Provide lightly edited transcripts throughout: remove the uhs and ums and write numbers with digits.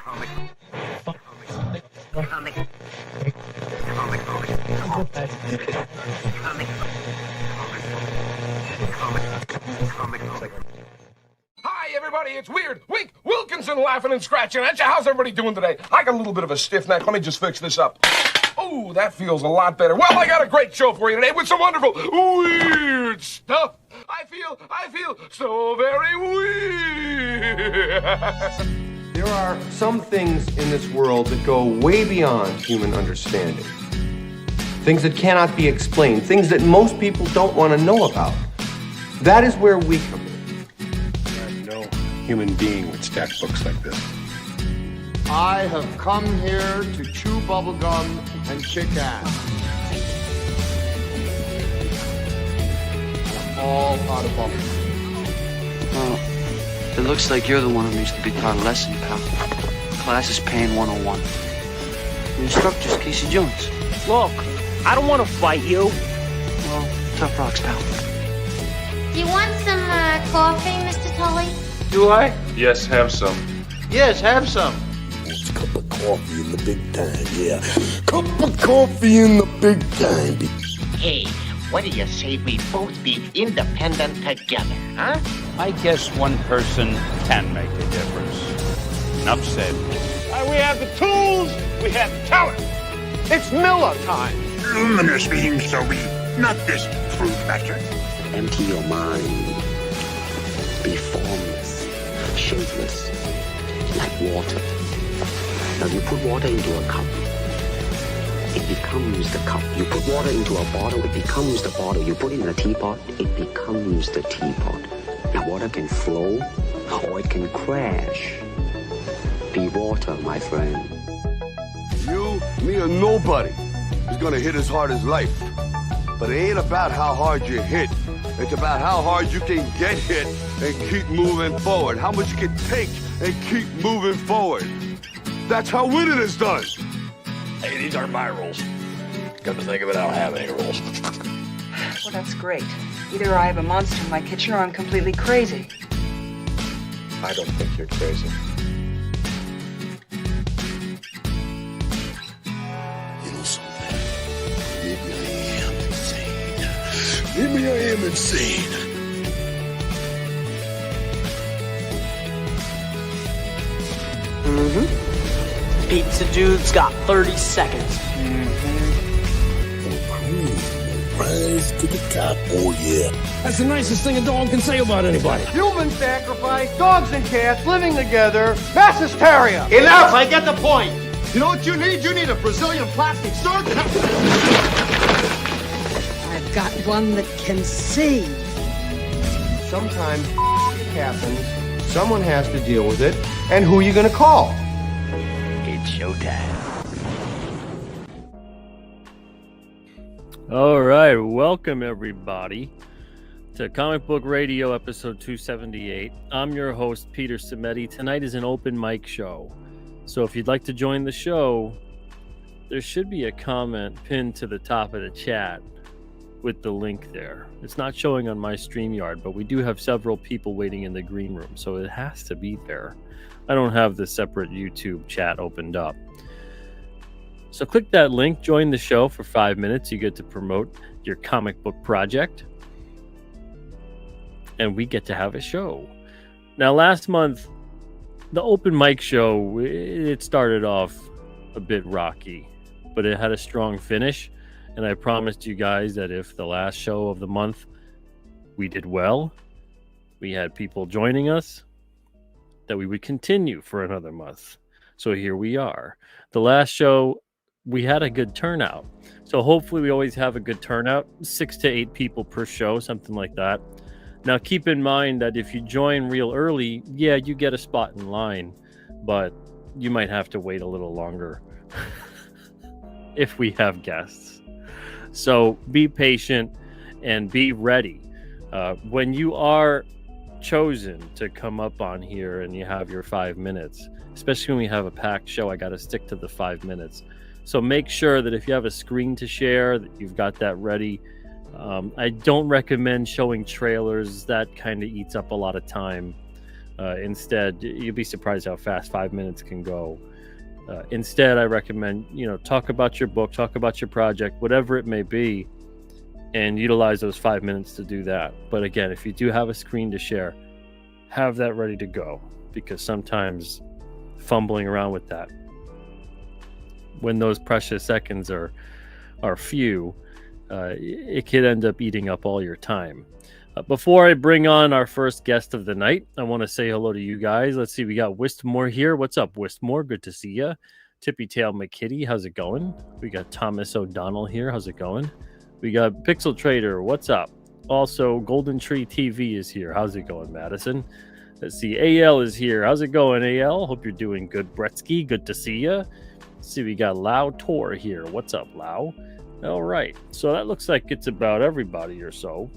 Hi, everybody, it's Weird Wink Wilkinson laughing and scratching at you. How's everybody doing today? I got a little bit of a stiff neck. Let me just fix this up. Oh, that feels a lot better. Well, I got a great show for you today with some wonderful weird stuff. I feel so very weird. There are some things in this world that go way beyond human understanding. Things that cannot be explained, things that most people don't want to know about. That is where we come in. No human being would stack books like this. I have come here to chew bubblegum and kick ass. All out of bubblegum. Well, it looks like you're the one who needs to be taught a lesson, pal. Class is Pain 101. The instructor's Casey Jones. Look, I don't want to fight you. Well, tough rocks, pal. Do you want some coffee, Mr. Tully? Do I? Yes, have some. Yes, have some. Cup of coffee in the big time, yeah. Cup of coffee in the big time. Hey, what do you say we both be independent together, huh? I guess one person can make a difference. Enough said. We have the tools, we have the talent. It's Miller time. Luminous being so we, not this fruit bastard. Empty your mind. Be formless, shapeless, like water. Now you put water into a cup, it becomes the cup. You put water into a bottle, it becomes the bottle. You put it in a teapot, it becomes the teapot. Now water can flow, or it can crash. Be water, my friend. You, me, or nobody is gonna hit as hard as life. But it ain't about how hard you hit. It's about how hard you can get hit and keep moving forward. How much you can take and keep moving forward. That's how winning is done. Hey, these aren't my rules. Come to think of it, I don't have any rules. Well, that's great. Either I have a monster in my kitchen or I'm completely crazy. I don't think you're crazy. You know something? Maybe I am insane. Maybe I am insane. Mm-hmm. Pizza dude's got 30 seconds. Rise to the top, oh yeah. That's the nicest thing a dog can say about anybody. Human sacrifice, dogs and cats living together, mass hysteria. Enough, I get the point. You know what you need? You need a Brazilian plastic surgeon. I've got one that can see. Sometimes it happens, someone has to deal with it, and who are you going to call? It's showtime. All right, welcome everybody to Comic Book Radio episode 278. I'm your host, Peter Cimetti. Tonight is an open mic show. So if you'd like to join the show, there should be a comment pinned to the top of the chat with the link there. It's not showing on my StreamYard, but we do have several people waiting in the green room, so it has to be there. I don't have the separate YouTube chat opened up. So click that link, join the show for 5 minutes. You get to promote your comic book project. And we get to have a show. Now, last month, the open mic show, it started off a bit rocky, but it had a strong finish. And I promised you guys that if the last show of the month we did well, we had people joining us, that we would continue for another month. So here we are. The last show, we had a good turnout. So hopefully we always have a good turnout, 6 to 8 people per show, something like that. Now keep in mind that if you join real early, yeah, you get a spot in line, but you might have to wait a little longer if we have guests. So be patient and be ready. When you are chosen to come up on here and you have your 5 minutes, especially when we have a packed show, I got to stick to the 5 minutes. So make sure that if you have a screen to share, that you've got that ready. I don't recommend showing trailers. That kind of eats up a lot of time. Instead, you'll be surprised how fast 5 minutes can go. Instead, I recommend, talk about your book, talk about your project, whatever it may be, and utilize those 5 minutes to do that. But again, if you do have a screen to share, have that ready to go, because sometimes fumbling around with that, when those precious seconds are few, it could end up eating up all your time. Before I bring on our first guest of the night, I want to say hello to you guys. Let's see, we got Wistmore here. What's up, Wistmore? Good to see you. Tippy Tail McKitty, how's it going? We got Thomas O'Donnell here. How's it going? We got Pixel Trader. What's up? Also, Golden Tree TV is here. How's it going, Madison? Let's see, AL is here. How's it going, AL? Hope you're doing good, Bretsky. Good to see you. Let's see, we got Lau Tor here. What's up, Lau? All right, so that looks like it's about everybody or so.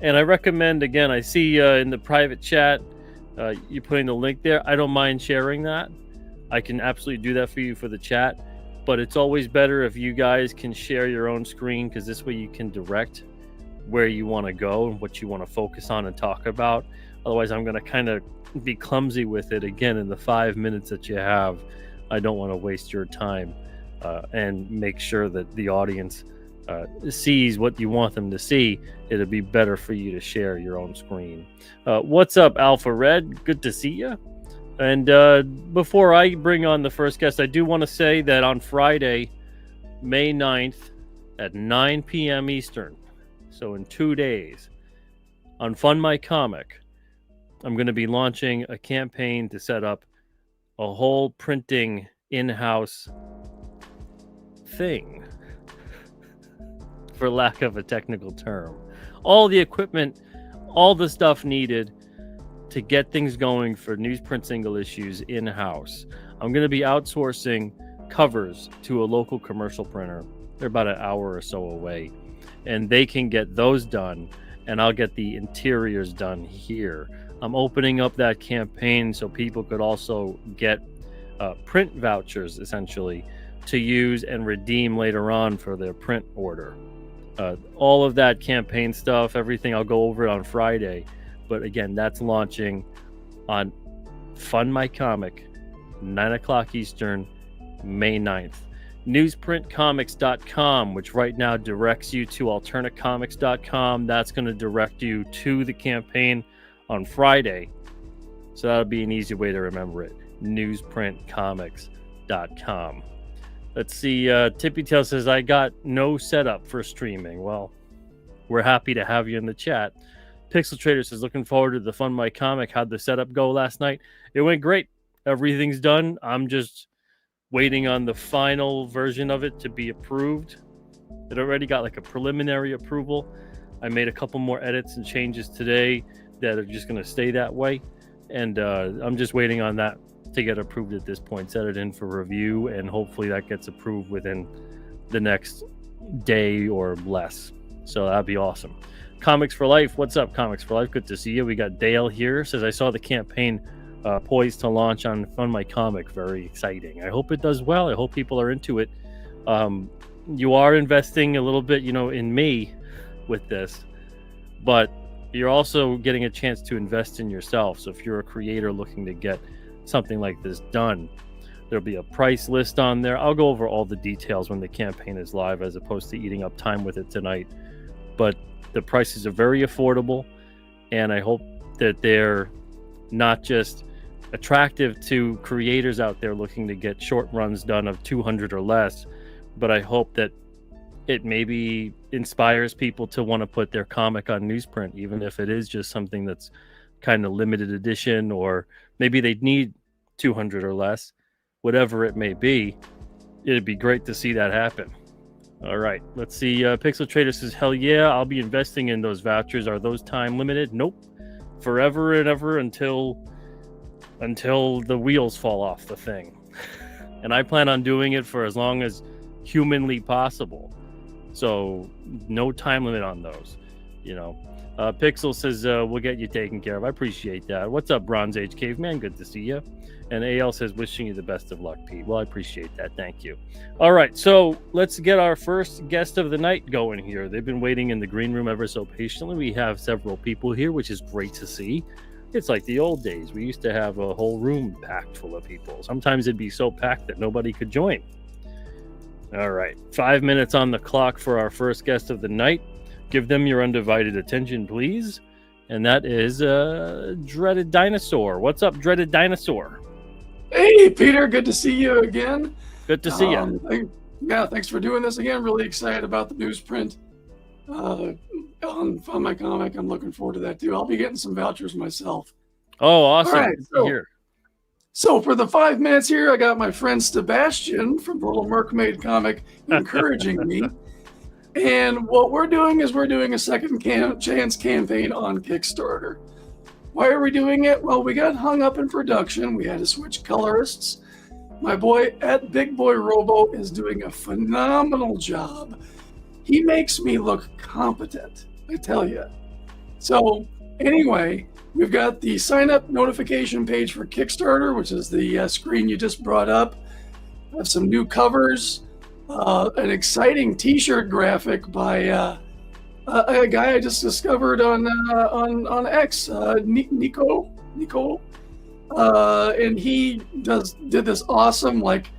And I recommend, again, I see in the private chat, you're putting the link there. I don't mind sharing that. I can absolutely do that for you for the chat. But it's always better if you guys can share your own screen, because this way you can direct where you want to go and what you want to focus on and talk about. Otherwise, I'm going to kind of be clumsy with it. Again, in the 5 minutes that you have, I don't want to waste your time and make sure that the audience sees what you want them to see. It'll be better for you to share your own screen. What's up, Alpha Red? Good to see you. And before I bring on the first guest, I do want to say that on Friday, May 9th at 9 p.m. Eastern, so in 2 days, on Fund My Comic, I'm going to be launching a campaign to set up a whole printing in-house thing, for lack of a technical term. All the equipment, all the stuff needed to get things going for newsprint single issues in-house. I'm going to be outsourcing covers to a local commercial printer. They're about an hour or so away, and they can get those done, and I'll get the interiors done here. I'm opening up that campaign so people could also get print vouchers, essentially, to use and redeem later on for their print order. All of that campaign stuff, everything, I'll go over it on Friday. But again, that's launching on Fund My Comic, 9 o'clock Eastern, May 9th. Newsprintcomics.com, which right now directs you to alternativecomics.com. That's going to direct you to the campaign on Friday. So that'll be an easy way to remember it. Newsprintcomics.com. Let's see. Tippy Tail says, I got no setup for streaming. Well, we're happy to have you in the chat. Pixel Trader says, looking forward to the Fund My Comic. How'd the setup go last night? It went great. Everything's done. I'm just waiting on the final version of it to be approved. It already got like a preliminary approval. I made a couple more edits and changes today that are just going to stay that way. And I'm just waiting on that to get approved at this point. Set it in for review, and hopefully that gets approved within the next day or less. So that'd be awesome. Comics for Life. What's up, Comics for Life? Good to see you. We got Dale here. Says, I saw the campaign poised to launch on Fund My Comic. Very exciting. I hope it does well. I hope people are into it. You are investing a little bit, in me with this, but you're also getting a chance to invest in yourself. So if you're a creator looking to get something like this done, there'll be a price list on there. I'll go over all the details when the campaign is live, as opposed to eating up time with it tonight. But the prices are very affordable, and I hope that they're not just attractive to creators out there looking to get short runs done of 200 or less, but I hope that it maybe inspires people to want to put their comic on newsprint, even if it is just something that's kind of limited edition, or maybe they need 200 or less, whatever it may be. It'd be great to see that happen. All right, let's see. Pixel Trader says, hell yeah, I'll be investing in those vouchers. Are those time limited? Nope. Forever and ever until the wheels fall off the thing. And I plan on doing it for as long as humanly possible. So no time limit on those, Pixel says, we'll get you taken care of. I appreciate that. What's up, Bronze Age Caveman? Good to see you. And AL says, wishing you the best of luck, Pete. Well, I appreciate that. Thank you. All right, so let's get our first guest of the night going here. They've been waiting in the green room ever so patiently. We have several people here, which is great to see. It's like the old days. We used to have a whole room packed full of people. Sometimes it'd be so packed that nobody could join. All right, 5 minutes on the clock for our first guest of the night. Give them your undivided attention, please. And that is Dreaded Dinosaur. What's up, Dreaded Dinosaur? Hey, Peter. Good to see you again. Good to see you. Yeah, thanks for doing this again. Really excited about the newsprint on my comic. I'm looking forward to that too. I'll be getting some vouchers myself. Oh, awesome. All right, so for the 5 minutes here, I got my friend Sebastian from the Little Mermaid comic encouraging me. And what we're doing is we're doing a second chance campaign on Kickstarter. Why are we doing it? Well, we got hung up in production. We had to switch colorists. My boy at Big Boy Robo is doing a phenomenal job. He makes me look competent, I tell you. So anyway, we've got the sign up notification page for Kickstarter, which is the screen you just brought up. I have some new covers, an exciting t-shirt graphic by a guy I just discovered on X, Nico, and he did this awesome like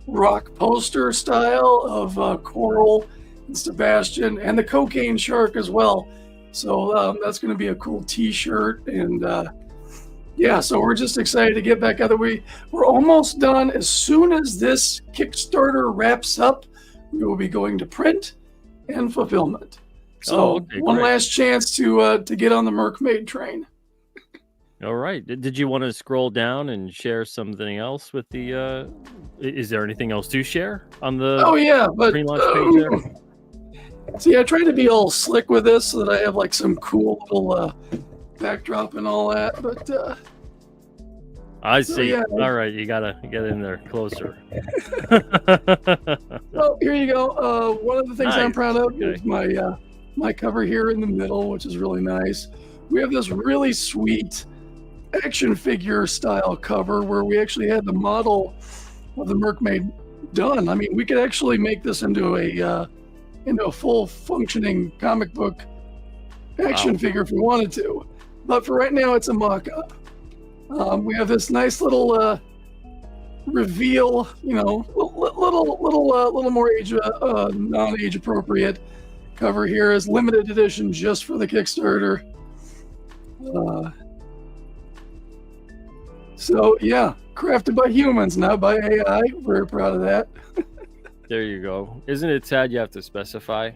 rock poster style of Coral and Sebastian and the Cocaine Shark as well. So that's going to be a cool t-shirt, and yeah, so we're just excited to get back out of the way. We're almost done. As soon as this Kickstarter wraps up, we will be going to print and fulfillment. So one last chance to get on the Mermaid train. All right. Did you want to scroll down and share something else with the? Is there anything else to share on the? Oh yeah, but pre-launch page there? See, I tried to be all slick with this so that I have like some cool little backdrop and all that, but I see. yeah. All right, you gotta get in there closer. Well, here you go. One of the things I'm Nice. proud of is my cover here in the middle, which is really nice. We have this really sweet action figure style cover where we actually had the model of the Mermaid done. I mean, we could actually make this into a full functioning comic book action figure if we wanted to. But for right now, it's a mock-up. We have this nice little reveal, you know, little more non-age appropriate cover here is limited edition just for the Kickstarter. So yeah, crafted by humans, not by AI. Very proud of that. There you go. Isn't it sad you have to specify?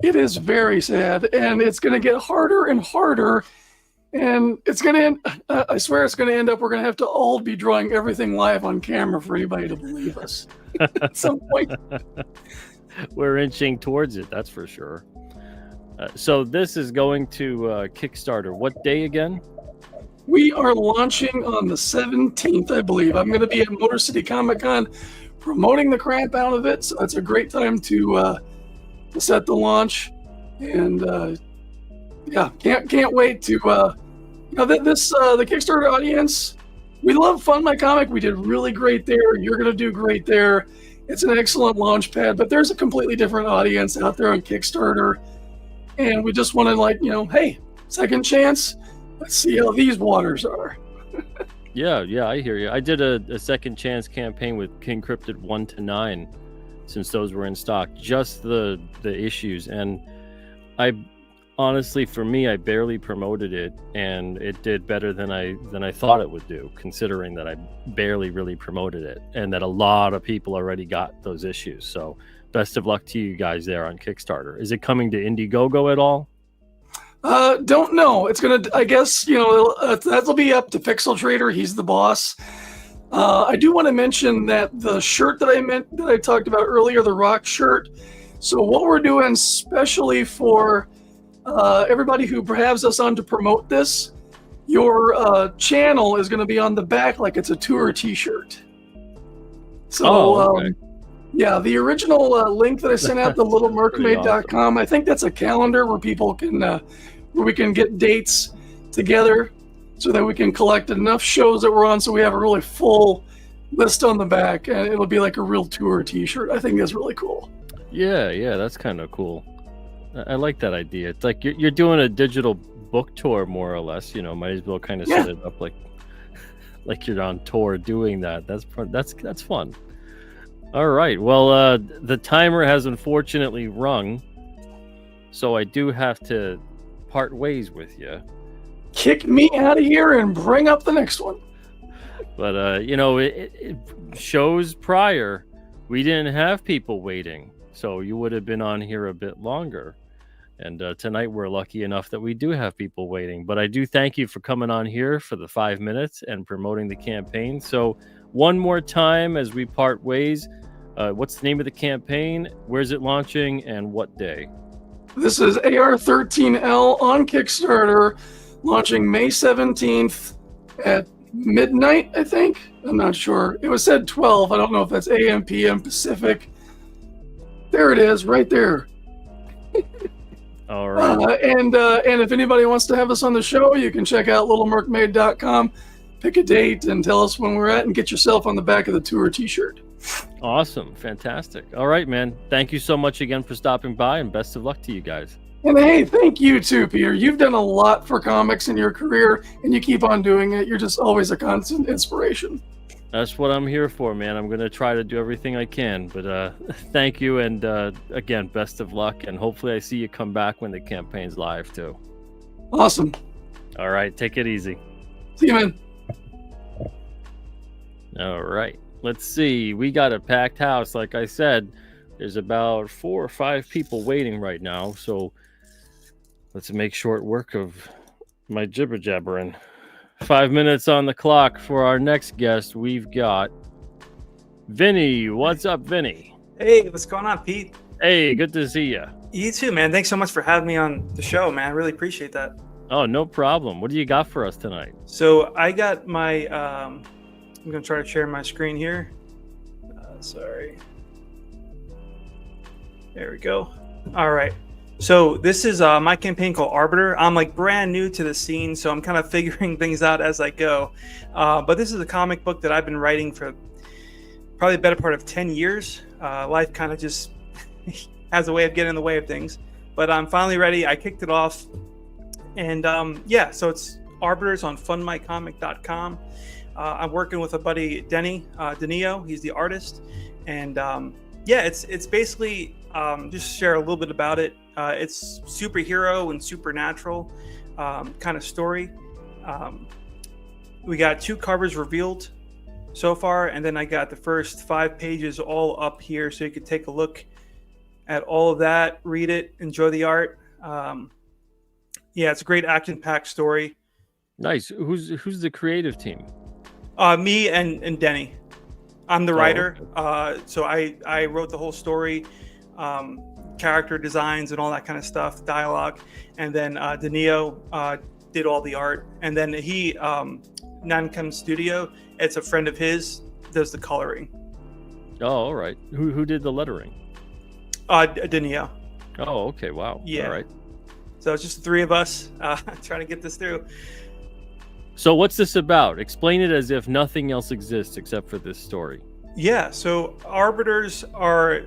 It is very sad, and it's going to get harder and harder. And it's going to end, I swear it's going to end up, we're going to have to all be drawing everything live on camera for anybody to believe us at some point. We're inching towards it, that's for sure. So this is going to Kickstarter. What day again? We are launching on the 17th, I believe. I'm going to be at Motor City Comic Con promoting the crap out of it. So it's a great time to set the launch. And yeah, can't wait to the Kickstarter audience. We love Fund My Comic. We did really great there. You're gonna do great there. It's an excellent launch pad, but there's a completely different audience out there on Kickstarter, and we just want to hey, second chance. Let's see how these waters are. Yeah, I hear you. I did a second chance campaign with King Cryptid 1 to 9, since those were in stock. Just the issues, and I. Honestly, for me, I barely promoted it, and it did better than I thought it would do, considering that I barely really promoted it, and that a lot of people already got those issues. So, best of luck to you guys there on Kickstarter. Is it coming to Indiegogo at all? Don't know. It's gonna. I guess that'll be up to Pixel Trader. He's the boss. I do want to mention that the shirt that I talked about earlier, the rock shirt. So what we're doing, specially for everybody who has us on to promote this, your channel is going to be on the back like it's a tour t-shirt. So yeah, the original link that I sent out, the littlemermaid.com, I think that's a calendar where people can where we can get dates together so that we can collect enough shows that we're on so we have a really full list on the back, and it'll be like a real tour t-shirt. I think that's really cool. Yeah, that's kind of cool. I like that idea. It's like you're doing a digital book tour, more or less. Might as well kind of Yeah. set it up like you're on tour doing that. That's fun. All right. Well, the timer has unfortunately rung, so I do have to part ways with you. Kick me out of here and bring up the next one. But it shows prior, we didn't have people waiting, so you would have been on here a bit longer. And tonight we're lucky enough that we do have people waiting. But I do thank you for coming on here for the 5 minutes and promoting the campaign. So one more time as we part ways, what's the name of the campaign? Where's it launching and what day? This is AR-13L on Kickstarter, launching May 17th at midnight, I think. I'm not sure. It was said 12. I don't know if that's AM, PM, Pacific. There it is, right there. All right. And if anybody wants to have us on the show, you can check out littlemerkmaid.com, pick a date, and tell us when we're at, and get yourself on the back of the tour t-shirt. Awesome. Fantastic. All right, man. Thank you so much again for stopping by, and best of luck to you guys. And hey, thank you too, Peter. You've done a lot for comics in your career, and you keep on doing it. You're just always a constant inspiration. That's what I'm here for, man. I'm going to try to do everything I can. But thank you. And again, best of luck. And hopefully I see you come back when the campaign's live, too. Awesome. All right. Take it easy. See you, man. All right. Let's see. We got a packed house. Like I said, there's about 4 or 5 people waiting right now. So let's make short work of my jibber jabbering. 5 minutes on the clock for our next guest. We've got Vinny. What's up, Vinny? Hey, what's going on, Pete? Hey, good to see you. You too, man. Thanks so much for having me on the show, man. I really appreciate that. Oh, no problem. What do you got for us tonight? So I got my, I'm going to try to share my screen here. Sorry. There we go. All right. So this is my campaign called Arbiter. I'm like brand new to the scene, so I'm kind of figuring things out as I go. But this is a comic book that I've been writing for probably the better part of 10 years. Life kind of just has a way of getting in the way of things. But I'm finally ready. I kicked it off. And yeah, so it's Arbiters on fundmycomic.com. I'm working with a buddy, Denny Danio. He's the artist. And yeah, it's basically just share a little bit about it. It's superhero and supernatural kind of story. We got 2 covers revealed so far, and then I got the first 5 pages all up here, so you could take a look at all of that, read it, enjoy the art. Yeah, it's a great action-packed story. Nice. Who's the creative team? Me and Denny. I'm the writer. Okay. So I wrote the whole story. Character designs and all that kind of stuff, dialogue, and then Danio did all the art, and then he Nancom Studio, it's a friend of his, does the coloring. Oh, all right. Who did the lettering? Danio. Oh, okay. Wow. Yeah. All right. So it's just the 3 of us trying to get this through. So what's this about? Explain it as if nothing else exists except for this story. Yeah. So arbiters are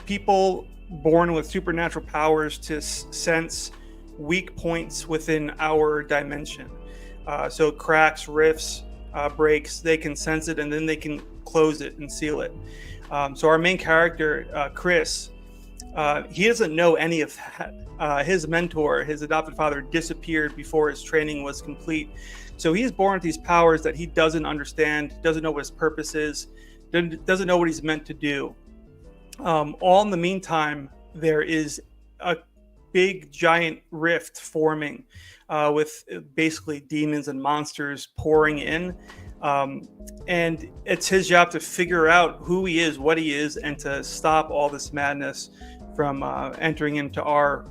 people born with supernatural powers to sense weak points within our dimension. So cracks, rifts, breaks, they can sense it and then they can close it and seal it. So our main character, Chris, he doesn't know any of that. His mentor, his adopted father, disappeared before his training was complete. So he's born with these powers that he doesn't understand, doesn't know what his purpose is, doesn't know what he's meant to do. All in the meantime, there is a big giant rift forming with basically demons and monsters pouring in. And it's his job to figure out who he is, what he is, and to stop all this madness from entering into our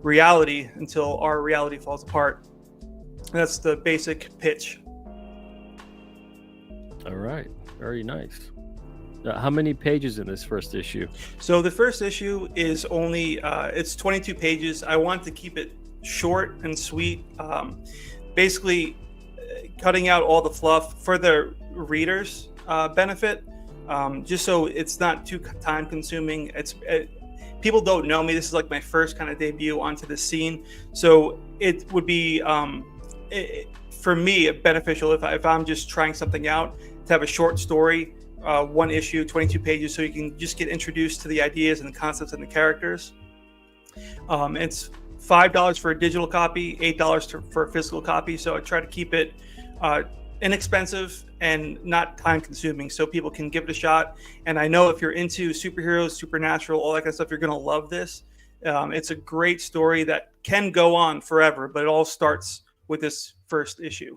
reality until our reality falls apart. That's the basic pitch. All right. Very nice. How many pages in this first issue? So the first issue is only, it's 22 pages. I want to keep it short and sweet. Basically, cutting out all the fluff for the reader's benefit, just so it's not too time consuming. people don't know me. This is like my first kind of debut onto the scene, so it would be for me beneficial if I'm just trying something out to have a short story, one issue, 22 pages, so you can just get introduced to the ideas and the concepts and the characters. It's $5 for a digital copy, $8 for a physical copy. So I try to keep it inexpensive and not time consuming so people can give it a shot. And I know if you're into superheroes, supernatural, all that kind of stuff, you're going to love this. It's a great story that can go on forever, but it all starts with this first issue.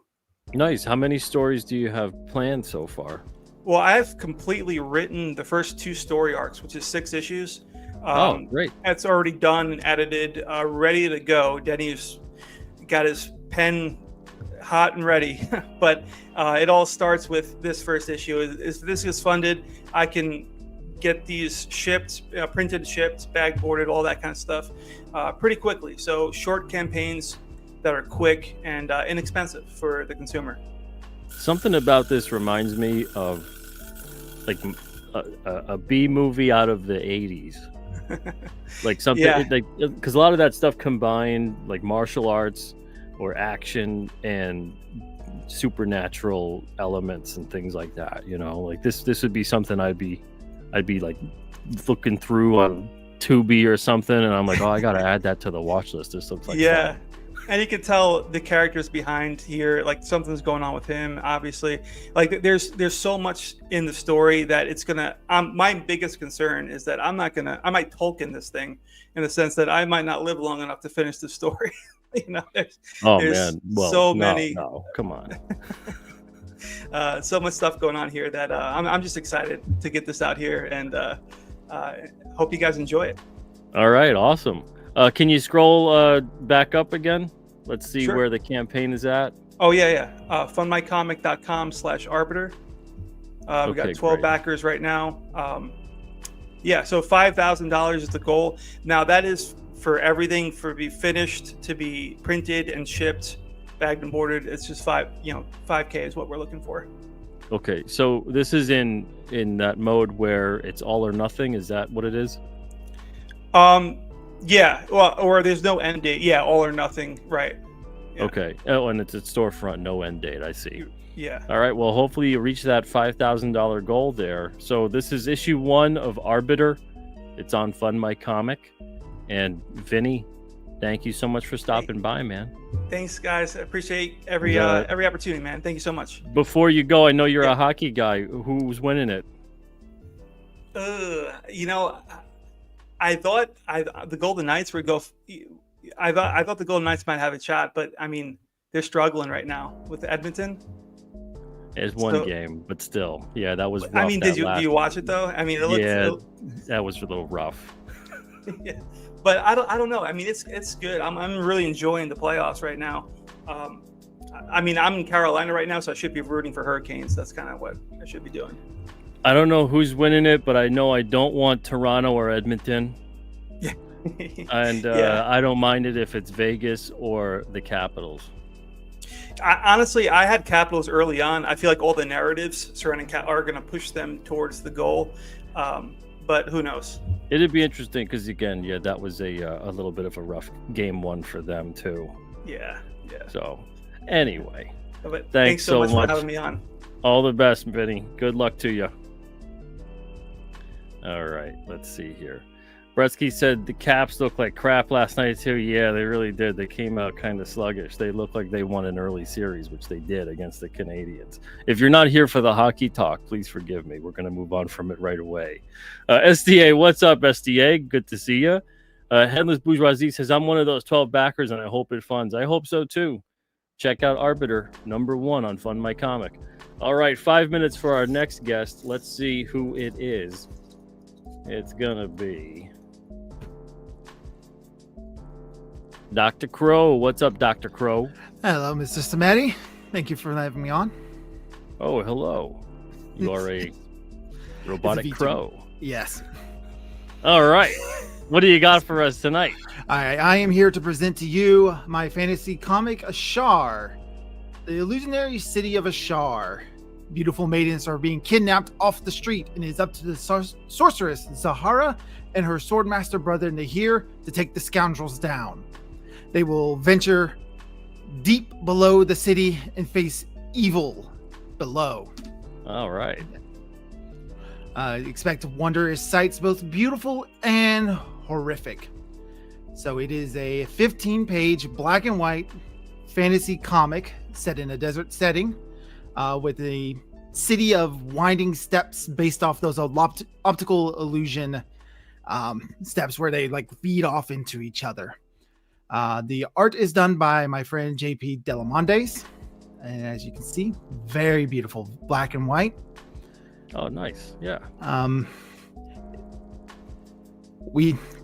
Nice. How many stories do you have planned so far? Well, I've completely written the first 2 story arcs, which is 6 issues. Great. That's already done and edited, ready to go. Denny's got his pen hot and ready. But it all starts with this first issue. If this is funded, I can get these shipped, printed, shipped, bag boarded, all that kind of stuff pretty quickly. So short campaigns that are quick and inexpensive for the consumer. Something about this reminds me of like a B movie out of the 80s. Like something like, because a lot of that stuff combined like martial arts or action and supernatural elements and things like that, you know, like this would be something I'd be like looking through on Tubi or something, and I'm like, oh, I gotta add that to the watch list. This looks like fun. And you can tell the characters behind here, like something's going on with him, obviously. Like there's so much in the story that it's gonna. My biggest concern is that I might Tolkien this thing in the sense that I might not live long enough to finish the story. You know, there's man, well, so many. No, come on. So much stuff going on here that I'm just excited to get this out here, and hope you guys enjoy it. All right, awesome. Can you scroll back up again? Let's see Sure. where the campaign is at. Oh, yeah. Fundmycomic.com/arbiter. We got 12 great. backers right now. So $5,000 is the goal. Now, that is for everything to be finished, to be printed and shipped, bagged and boarded. It's just $5K is what we're looking for. Okay, so this is in that mode where it's all or nothing. Is that what it is? Yeah, well, or there's no end date. Yeah, all or nothing, right? Yeah. Okay. Oh, and it's a storefront, no end date. I see. Yeah. All right. Well, hopefully you reach that $5,000 goal there. So this is issue 1 of Arbiter. It's on Fund My Comic. And Vinny, thank you so much for stopping by, man. Thanks, guys. I appreciate every opportunity, man. Thank you so much. Before you go, I know you're a hockey guy. Who's winning it? I thought the Golden Knights would go. I thought the Golden Knights might have a shot, but I mean they're struggling right now with Edmonton. It's one game, but still, yeah, that was rough. I mean, do you watch it though? I mean, it looked, that was a little rough. Yeah, but I don't know. I mean, it's good. I'm really enjoying the playoffs right now. I mean, I'm in Carolina right now, so I should be rooting for Hurricanes. That's kind of what I should be doing. I don't know who's winning it, but I know I don't want Toronto or Edmonton. Yeah. And I don't mind it if it's Vegas or the Capitals. Honestly, I had Capitals early on. I feel like all the narratives surrounding are going to push them towards the goal. But who knows? It'd be interesting because, again, that was a little bit of a rough game 1 for them, too. Yeah. So, anyway. But thanks so much for having me on. All the best, Vinny. Good luck to you. All right, let's see here. Bretsky said the Caps looked like crap last night too. Yeah, they really did. They came out kind of sluggish. They looked like they won an early series, which they did against the Canadiens. If you're not here for the hockey talk, please forgive me. We're going to move on from it right away. SDA, what's up, SDA? Good to see you. Headless Bourgeoisie says, I'm one of those 12 backers, and I hope it funds. I hope so too. Check out Arbiter, #1 on Fund My Comic. All right, 5 minutes for our next guest. Let's see who it is. It's going to be Dr. Crow. What's up, Dr. Crow? Hello, Mr. Stamati. Thank you for having me on. Oh, hello. You are a robotic crow. Yes. All right. What do you got for us tonight? I am here to present to you my fantasy comic, Ashar. The Illusionary City of Ashar Beautiful maidens are being kidnapped off the street, and it is up to the sorceress Zahara and her swordmaster brother Nahir to take the scoundrels down. They will venture deep below the city and face evil below. All right. Expect wondrous sights, both beautiful and horrific. So it is a 15-page black and white fantasy comic set in a desert setting, with a city of winding steps based off those optical illusion steps where they like feed off into each other. The art is done by my friend JP Delamondes, and as you can see, very beautiful black and white. Oh, nice. Yeah.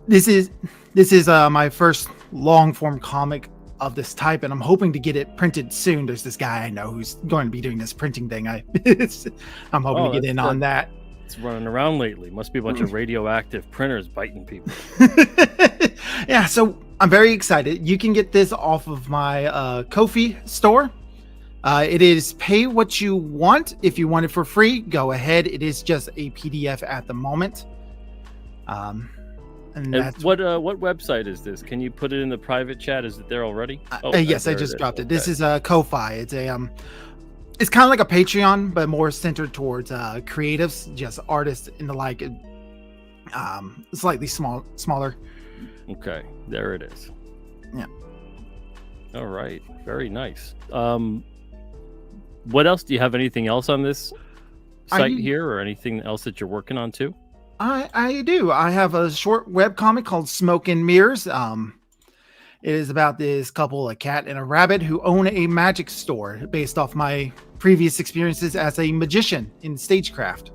This is my first long form comic of this type, and I'm hoping to get it printed soon. There's this guy I know who's going to be doing this printing thing. I'm hoping to get in on that. It's running around lately. Must be a bunch of radioactive printers biting people. Yeah, so I'm very excited. You can get this off of my Ko-fi store. It is pay what you want. If you want it for free, go ahead. It is just a PDF at the moment. And what website is this? Can you put it in the private chat? Is it there already? Yes, I just dropped it. This is Ko-fi. It's a it's kind of like a Patreon, but more centered towards creatives, just artists and the like. Slightly smaller. Okay, there it is. Yeah. All right, very nice. What else? Do you have anything else on this site here, or anything else that you're working on too? I do. I have a short web comic called Smoke and Mirrors. It is about this couple, a cat and a rabbit, who own a magic store based off my previous experiences as a magician in stagecraft.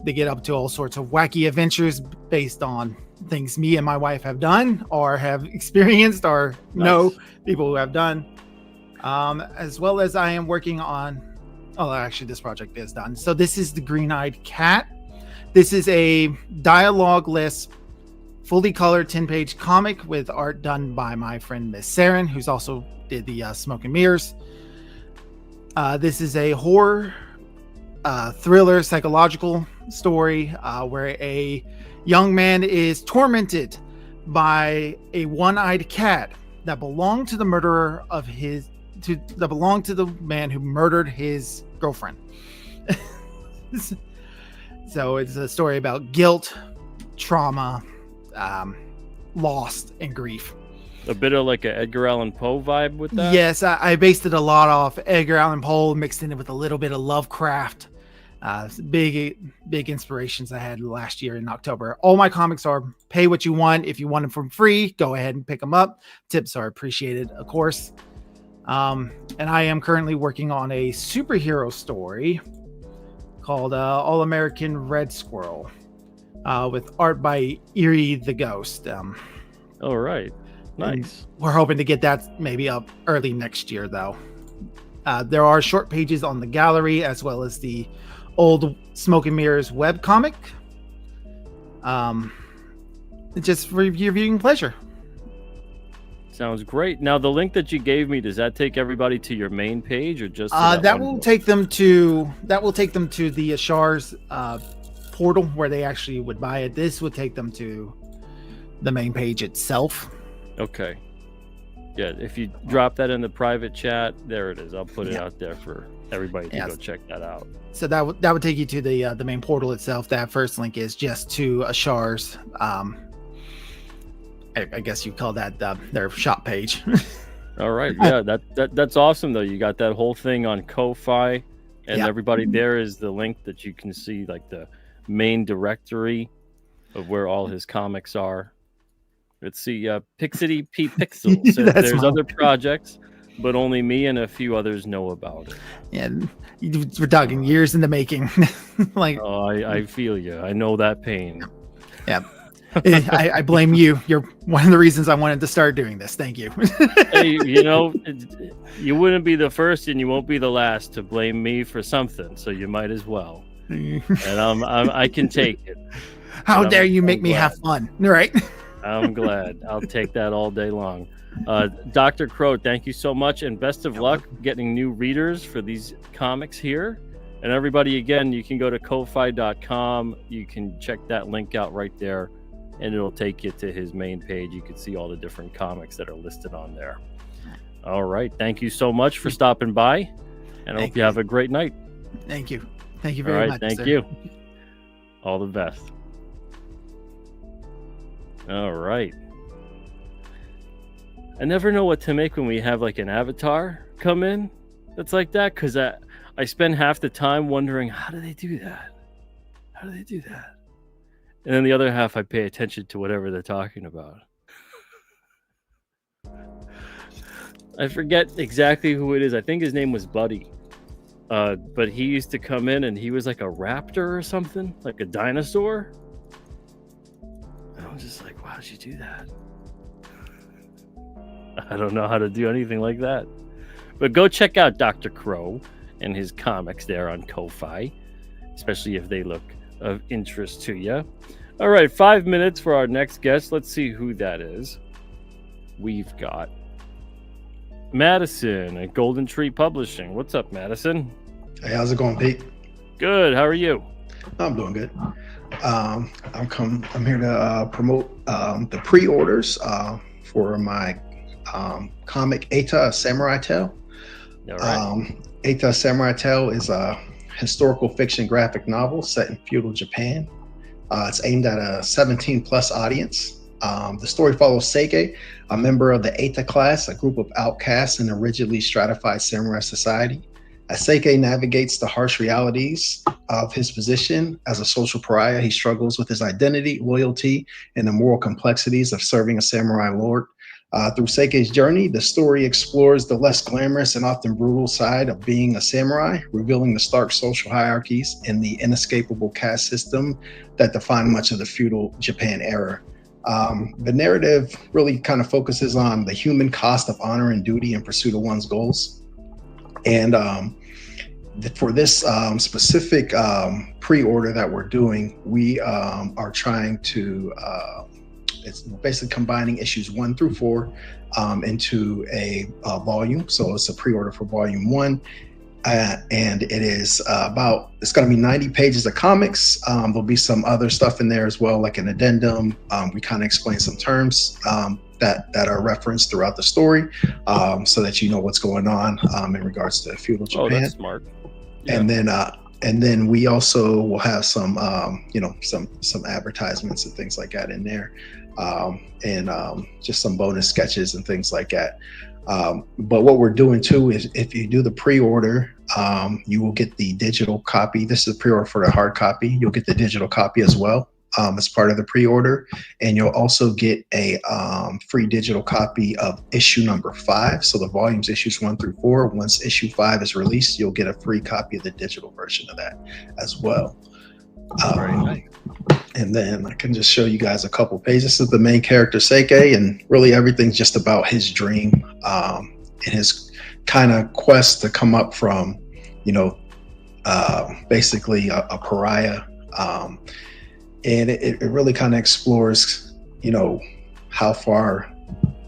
They get up to all sorts of wacky adventures based on things me and my wife have done or have experienced or know people who have done. As well as I am working on... Oh, actually, this project is done. So this is the Green-Eyed Cat. This is a dialogue-less, fully colored 10-page comic with art done by my friend Miss Saren, who's also did the Smoke and Mirrors. This is a horror, thriller, psychological story where a young man is tormented by a one-eyed cat that belonged to the murderer of that belonged to the man who murdered his girlfriend. So it's a story about guilt, trauma, loss, and grief. A bit of like an Edgar Allan Poe vibe with that? Yes, I based it a lot off Edgar Allan Poe, mixed in it with a little bit of Lovecraft. Big inspirations I had last year in October. All my comics are pay what you want. If you want them for free, go ahead and pick them up. Tips are appreciated, of course. And I am currently working on a superhero story called All American Red Squirrel, with art by Eerie the Ghost. All right, nice. We're hoping to get that maybe up early next year, though. There are short pages on the gallery as well as the old Smoke and Mirrors webcomic. Just for your viewing pleasure. Sounds great. Now, the link that you gave me, does that take everybody to your main page, or just that will take them to the Ashar's portal where they actually would buy it. This would take them to the main page itself. Okay. Yeah, if you drop that in the private chat, there it is. I'll put it out there for everybody to go check that out. So that would take you to the main portal itself. That first link is just to Ashar's. I guess you call that their shop page. All right, yeah, that's awesome though. You got that whole thing on Ko-fi, and everybody there is the link that you can see, like the main directory of where all his comics are. Let's see, Pixity P Pixel says there's other projects, but only me and a few others know about it. Yeah, we're talking years in the making. Oh, I feel you. I know that pain. Yeah. I blame you. You're one of the reasons I wanted to start doing this. Thank you. Hey, you wouldn't be the first and you won't be the last to blame me for something, so you might as well. And I can take it. How dare you make me have fun, right? I'm glad. I'll take that all day long. Dr. Crow, thank you so much, and best of luck getting new readers for these comics here. And everybody, again, you can go to ko-fi.com. You can check that link out right there, and it'll take you to his main page. You can see all the different comics that are listed on there. All right. Thank you so much for stopping by, and I hope you have a great night. Thank you. Thank you very much. Thank you. All the best. All right. I never know what to make when we have like an avatar come in that's like that, because I spend half the time wondering, how do they do that? How do they do that? And then the other half, I pay attention to whatever they're talking about. I forget exactly who it is. I think his name was Buddy. But he used to come in and he was like a raptor or something, like a dinosaur. And I was just like, wow, how'd you do that? I don't know how to do anything like that. But go check out Dr. Crow and his comics there on Ko-Fi, especially if they look of interest to you. All right, 5 minutes for our next guest. Let's see who that is. We've got Madison at Golden Tree Publishing. What's up, Madison? Hey, how's it going, Pete? Good. How are you? I'm doing good. I'm here to promote the pre-orders for my comic Eta Samurai Tale. All right. Eta Samurai Tale is a historical fiction graphic novel set in feudal Japan. It's aimed at a 17-plus audience. The story follows Seike, a member of the Eta class, a group of outcasts in a rigidly stratified samurai society. As Seike navigates the harsh realities of his position as a social pariah, he struggles with his identity, loyalty, and the moral complexities of serving a samurai lord. Through Seike's journey, the story explores the less glamorous and often brutal side of being a samurai, revealing the stark social hierarchies and the inescapable caste system that define much of the feudal Japan era. The narrative really kind of focuses on the human cost of honor and duty in pursuit of one's goals. And for this specific pre-order that we're doing, we are trying to it's basically combining issues 1 through 4 into a volume. So it's a pre-order for volume 1. And it is it's going to be 90 pages of comics. There'll be some other stuff in there as well, like an addendum. We kind of explain some terms that are referenced throughout the story, so that you know what's going on in regards to feudal Japan. Oh, that's smart. Yeah. And then we also will have some some advertisements and things like that in there, and just some bonus sketches and things like that. But what we're doing too is, if you do the pre-order, you will get the digital copy. This is a pre-order for the hard copy. You'll get the digital copy as well as part of the pre-order, and you'll also get a free digital copy of issue number 5. So the volumes issues 1 through 4. Once issue 5 is released, you'll get a free copy of the digital version of that as well. Very nice. And then I can just show you guys a couple pages. This is the main character, Seike, and really everything's just about his dream and his kind of quest to come up from, basically a pariah. And it really kind of explores, how far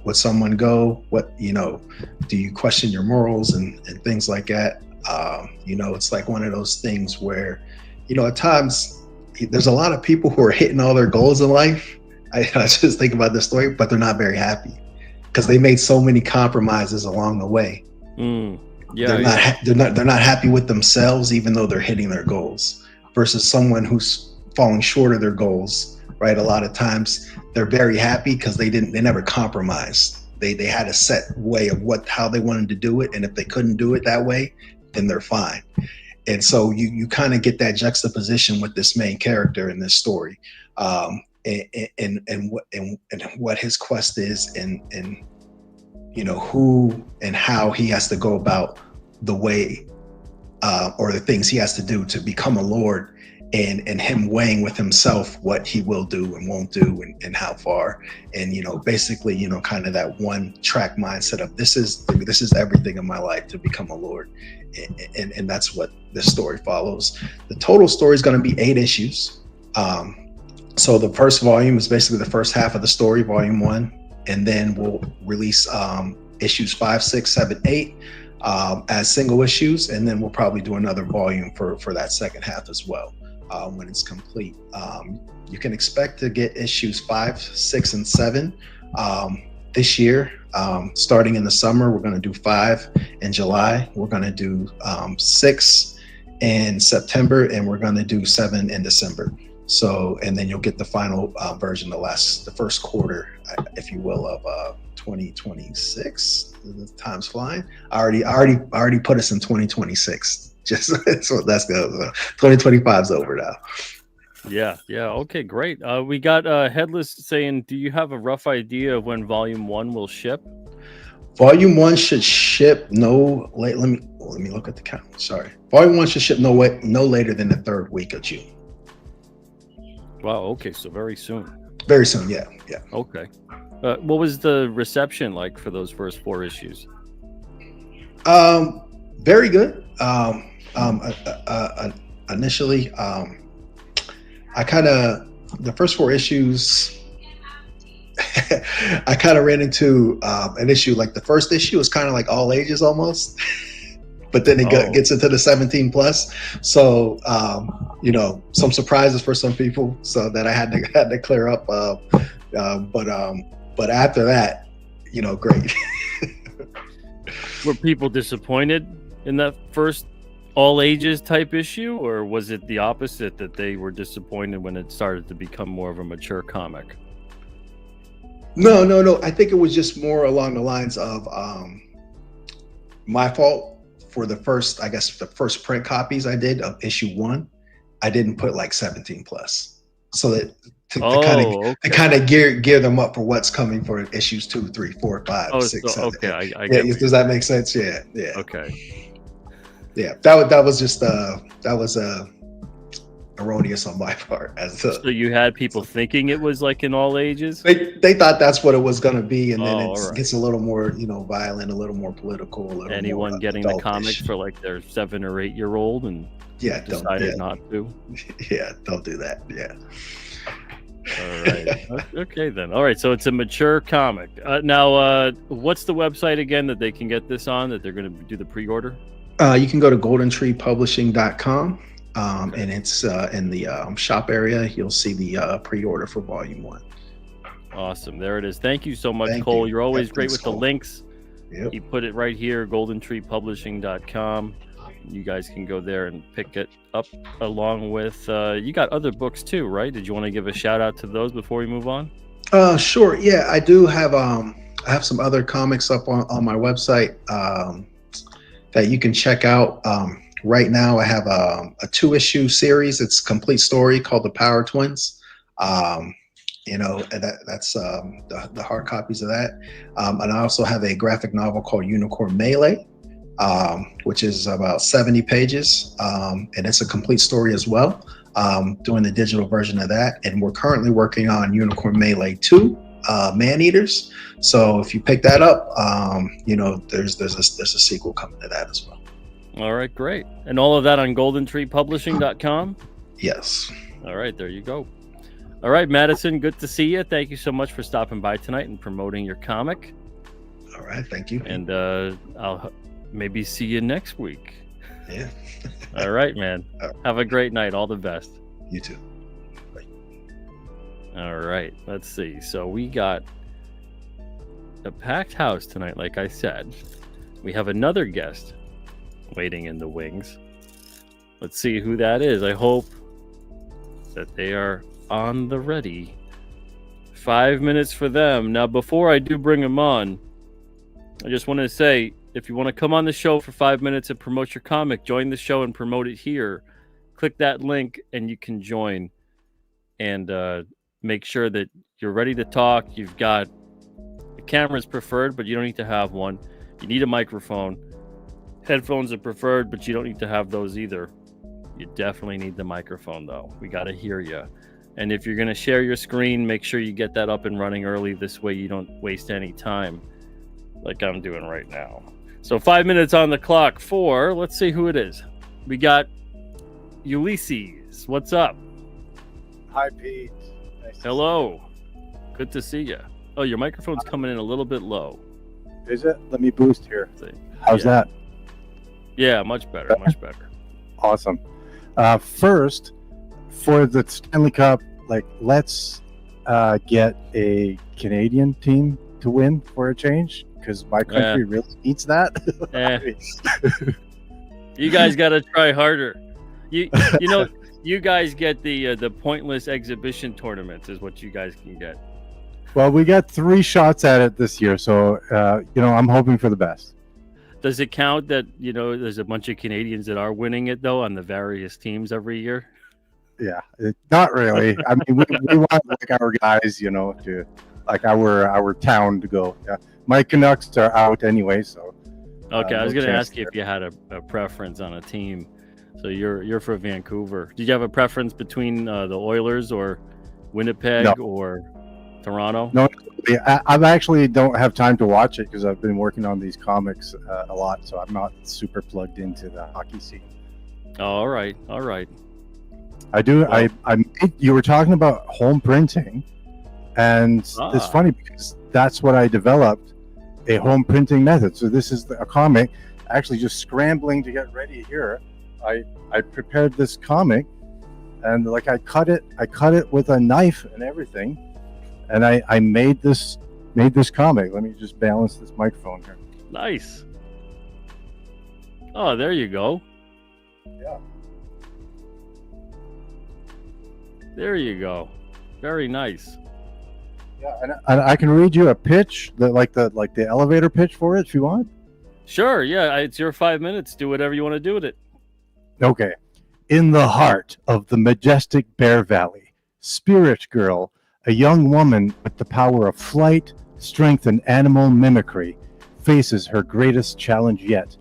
would someone go? What, do you question your morals and things like that? It's like one of those things where, at times, there's a lot of people who are hitting all their goals in life. I just think about this story, but they're not very happy because they made so many compromises along the way. They're not happy with themselves, even though they're hitting their goals, versus someone who's falling short of their goals, right? A lot of times they're very happy because they never compromised. They had a set way of how they wanted to do it. And if they couldn't do it that way, then they're fine. And so you kind of get that juxtaposition with this main character in this story, and what his quest is, and who and how he has to go about the way or the things he has to do to become a lord, and him weighing with himself what he will do and won't do, and how far, and basically kind of that one track mindset of this is everything in my life to become a lord, and that's what this story follows. The total story is going to be 8 issues. So the first volume is basically the first half of the story, volume 1. and then we'll release issues 5, 6, 7, 8 as single issues, and then we'll probably do another volume for that second half as well when it's complete. You can expect to get issues 5, 6, and 7 this year. Starting in the summer, we're going to do 5 in July. We're going to do 6 in September, and we're going to do 7 in December. So, and then you'll get the final version, the first quarter, if you will, of 2026. The time's flying. I already put us in 2026. Just so that's good. 2025 is over now. Yeah. Okay, great. We got Headless saying, do you have a rough idea of when Volume 1 will ship? Volume 1 should ship no late. Let me look at the count. Sorry. Volume 1 should ship no later than the 3rd week of June. Wow. Okay. So very soon. Very soon. Yeah. Okay. What was the reception like for those first 4 issues? Very good. Initially, the first 4 issues, I kind of ran into an issue. Like the first issue was kind of like all ages almost. But then it gets into the 17 plus. So, some surprises for some people, so that I had to clear up. But after that, great. Were people disappointed in that first all ages type issue, or was it the opposite, that they were disappointed when it started to become more of a mature comic? No. I think it was just more along the lines of my fault. For the first print copies I did of issue 1, I didn't put like 17 plus, so that to kind of gear them up for what's coming for issues 2, 3, 4, 5, 6, 7. Okay, I get it. Does that make sense? Yeah. Okay. Yeah, that was just erroneous on my part. So you had people thinking it was like in all ages? They thought that's what it was going to be, and then it gets a little more, violent, a little more political. Anyone getting the comics for like their 7 or 8 year old and decided not to? Yeah, don't do that. Yeah. All right. Okay then. All right. So it's a mature comic. Now, what's the website again that they can get this on? That they're going to do the pre-order? You can go to goldentreepublishing.com. And it's in the shop area. You'll see the pre-order for Volume 1. Awesome. There it is. Thank you so much, Cole. You're always great with Cole. The links. Yep. You put it right here, goldentreepublishing.com. You guys can go there and pick it up along with, you got other books too, right? Did you want to give a shout out to those before we move on? Sure. Yeah, I do have, I have some other comics up on my website that you can check out. Right now, I have a 2-issue series. It's a complete story called The Power Twins. And that's the hard copies of that. And I also have a graphic novel called Unicorn Melee, which is about 70 pages. And it's a complete story as well. Doing the digital version of that. And we're currently working on Unicorn Melee 2, Man Eaters. So if you pick that up, there's a sequel coming to that as well. All right, great. And all of that on goldentreepublishing.com? Yes. All right, there you go. All right, Madison, good to see you. Thank you so much for stopping by tonight and promoting your comic. All right, thank you. And I'll maybe see you next week. Yeah. All right, man. Have a great night. All the best. You too. Bye. All right, let's see. So we got a packed house tonight, like I said. We have another guest waiting in the wings. Let's see who that is. I hope that they are on the ready. 5 minutes for them. Now, before I do bring them on, I just want to say, if you want to come on the show for 5 minutes and promote your comic, join the show and promote it here. Click that link and you can join. And make sure that you're ready to talk. You've got the camera's preferred, but you don't need to have one. You need a microphone. Headphones are preferred, but you don't need to have those either. You definitely need the microphone, though. We got to hear you. And if you're going to share your screen, make sure you get that up and running early. This way you don't waste any time like I'm doing right now. So 5 minutes on the clock for, let's see who it is. We got Ulysses. What's up? Hi, Pete. Hello. Good to see you. Oh, your microphone's coming in a little bit low. Is it? Let me boost here. How's that? Yeah, much better. Much better. Awesome. First, for the Stanley Cup, let's get a Canadian team to win for a change, because my country really needs that. You guys got to try harder. You know, you guys get the pointless exhibition tournaments is what you guys can get. Well, we got 3 shots at it this year, so I'm hoping for the best. Does it count that there's a bunch of Canadians that are winning it though on the various teams every year? Yeah, not really. I mean, we want our guys, to our town to go. Yeah, my Canucks are out anyway, so. Okay, I was going to ask you if you had a preference on a team. So you're for Vancouver. Did you have a preference between the Oilers or Winnipeg or Toronto? No, I actually don't have time to watch it because I've been working on these comics a lot, so I'm not super plugged into the hockey scene. All right. I do. Well, you were talking about home printing, and it's funny because that's what I developed, a home printing method. So this is a comic. Actually, just scrambling to get ready here. I prepared this comic, and I cut it with a knife and everything, and I made this comic. Let me just balance this microphone here. Nice. Oh, there you go. Yeah. There you go. Very nice. Yeah, and I can read you a pitch, the elevator pitch for it if you want. Sure. Yeah, it's your 5 minutes. Do whatever you want to do with it. Okay. In the heart of the majestic Bear Valley, Spirit Girl, a young woman with the power of flight, strength, and animal mimicry, faces her greatest challenge yet.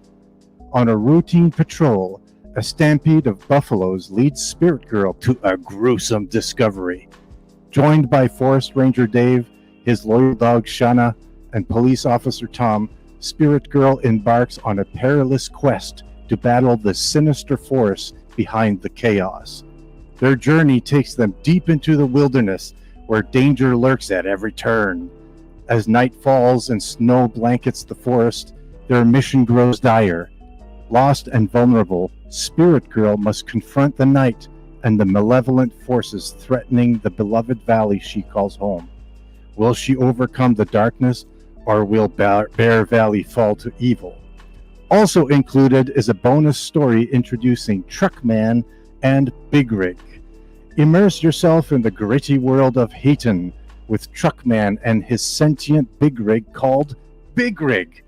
On a routine patrol, a stampede of buffaloes leads Spirit Girl to a gruesome discovery. Joined by Forest Ranger Dave, his loyal dog Shana, and police officer Tom, Spirit Girl embarks on a perilous quest to battle the sinister force behind the chaos. Their journey takes them deep into the wilderness, where danger lurks at every turn. As night falls and snow blankets the forest, their mission grows dire. Lost and vulnerable, Spirit Girl must confront the night and the malevolent forces threatening the beloved valley she calls home. Will she overcome the darkness, or will Bear Valley fall to evil? Also included is a bonus story introducing Truckman and Big Rig. Immerse yourself in the gritty world of Hayton with Truckman and his sentient Big Rig called Big Rig.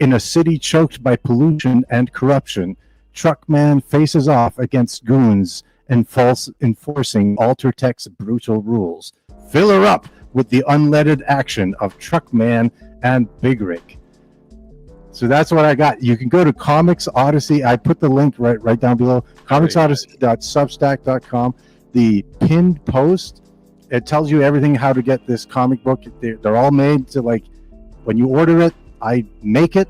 In a city choked by pollution and corruption, Truckman faces off against goons enforcing Altertech's brutal rules. Fill her up with the unleaded action of Truckman and Big Rig. So that's what I got. You can go to Comics Odyssey. I put the link right down below. comicsodyssey.substack.com. The pinned post, it tells you everything how to get this comic book. They're all made to when you order it, I make it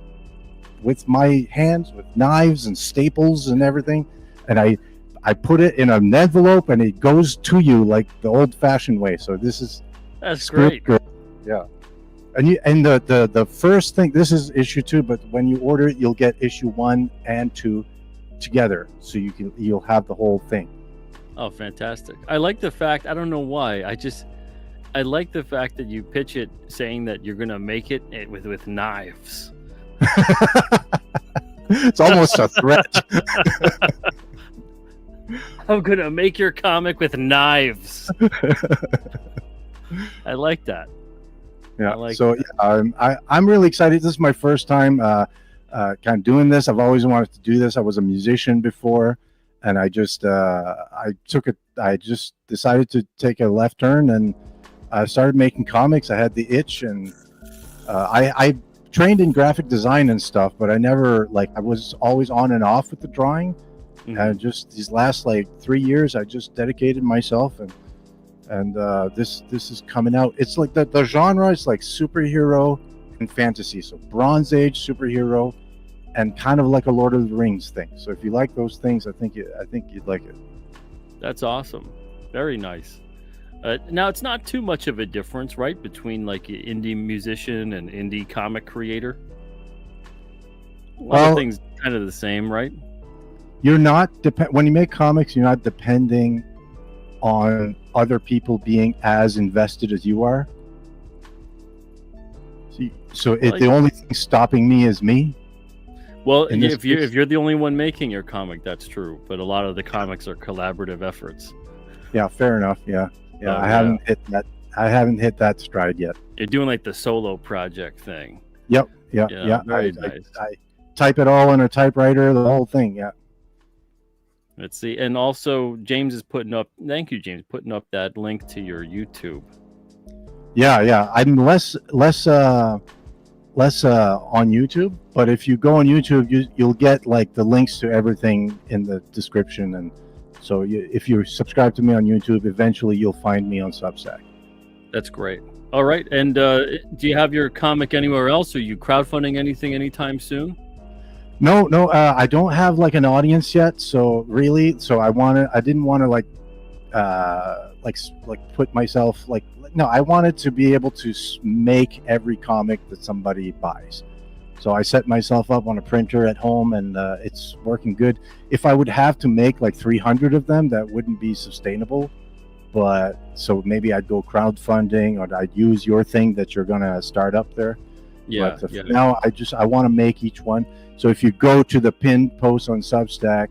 with my hands with knives and staples and everything, and I put it in an envelope and it goes to you like the old-fashioned way. So that's great. Yeah. And the first thing, this is issue 2, but when you order it, you'll get issue 1 and 2 together, so you'll have the whole thing. Oh, fantastic! I like the fact. I don't know why. I like the fact that you pitch it saying that you're gonna make it with knives. It's almost a threat. I'm gonna make your comic with knives. I like that. Yeah. I'm really excited. This is my first time kind of doing this. I've always wanted to do this. I was a musician before, and I just decided to take a left turn, and I started making comics. I had the itch, and I trained in graphic design and stuff, but I never I was always on and off with the drawing. Mm-hmm. And just these last 3 years, I just dedicated myself, and this is coming out. It's the genre is superhero and fantasy, so Bronze Age superhero, and kind of like a Lord of the Rings thing. So if you like those things, I think you'd like it. That's awesome. Very nice. Now it's not too much of a difference, right, between like an indie musician and indie comic creator. A lot of things kind of the same, right? You're not when you make comics, you're not depending on other people being as invested as you are. The only thing stopping me is me. Well, if you're the only one making your comic, that's true. But a lot of the comics are collaborative efforts. Yeah, fair enough. Yeah. I haven't hit that. I haven't hit that stride yet. You're doing like the solo project thing. Yep. Yeah. Very nice. I type it all in a typewriter, the whole thing. Yeah. Let's see. And also, James is putting up. Thank you, James, putting up that link to your YouTube. Yeah. I'm less on YouTube, but if you go on YouTube, you'll get like the links to everything in the description, and so if you subscribe to me on YouTube, eventually you'll find me on Substack. That's great. All right, and do you have your comic anywhere else? Are you crowdfunding anything anytime soon? No, I don't have like an audience yet. So I didn't want to put myself no, I wanted to be able to make every comic that somebody buys. So I set myself up on a printer at home, and it's working good. If I would have to make like 300 of them, that wouldn't be sustainable. But so maybe I'd go crowdfunding, or I'd use your thing that you're gonna start up there. Yeah. But for now, I want to make each one. So if you go to the pinned post on Substack,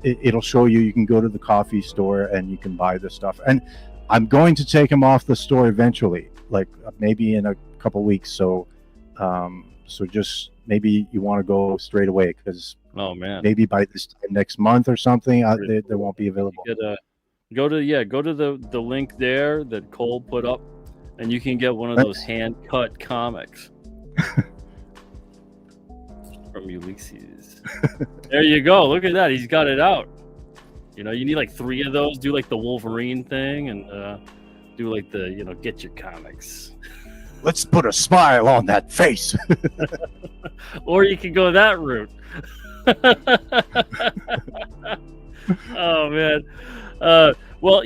it'll show you. You can go to the coffee store and you can buy the stuff. And I'm going to take them off the store eventually, like maybe in a couple weeks. So, so just maybe you want to go straight away, because maybe by this time next month or something, they won't be available. Go to the link there that Cole put up, and you can get one of those hand cut comics from Ulysses. There you go. Look at that. He's got it out. You need like 3 of those. Do like the Wolverine thing, and do like the get your comics. Let's put a smile on that face. Or you can go that route. Oh man. Well,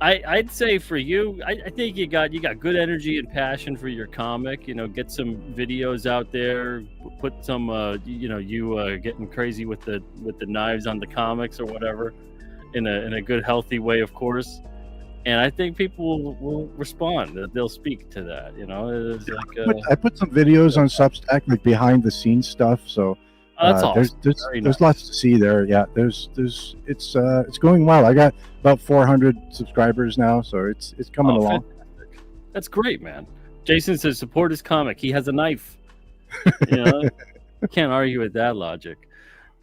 I'd say for you, I think you got good energy and passion for your comic. Get some videos out there, put some getting crazy with the knives on the comics or whatever, in a good healthy way, of course. And I think people will respond. They'll speak to that. It's like, I put some videos on Substack, like behind the scenes stuff. So that's awesome. There's lots to see there. Yeah, it's going well. I got about 400 subscribers now, so it's coming along. Fantastic. That's great, man. Jason says support his comic. He has a knife. Can't argue with that logic.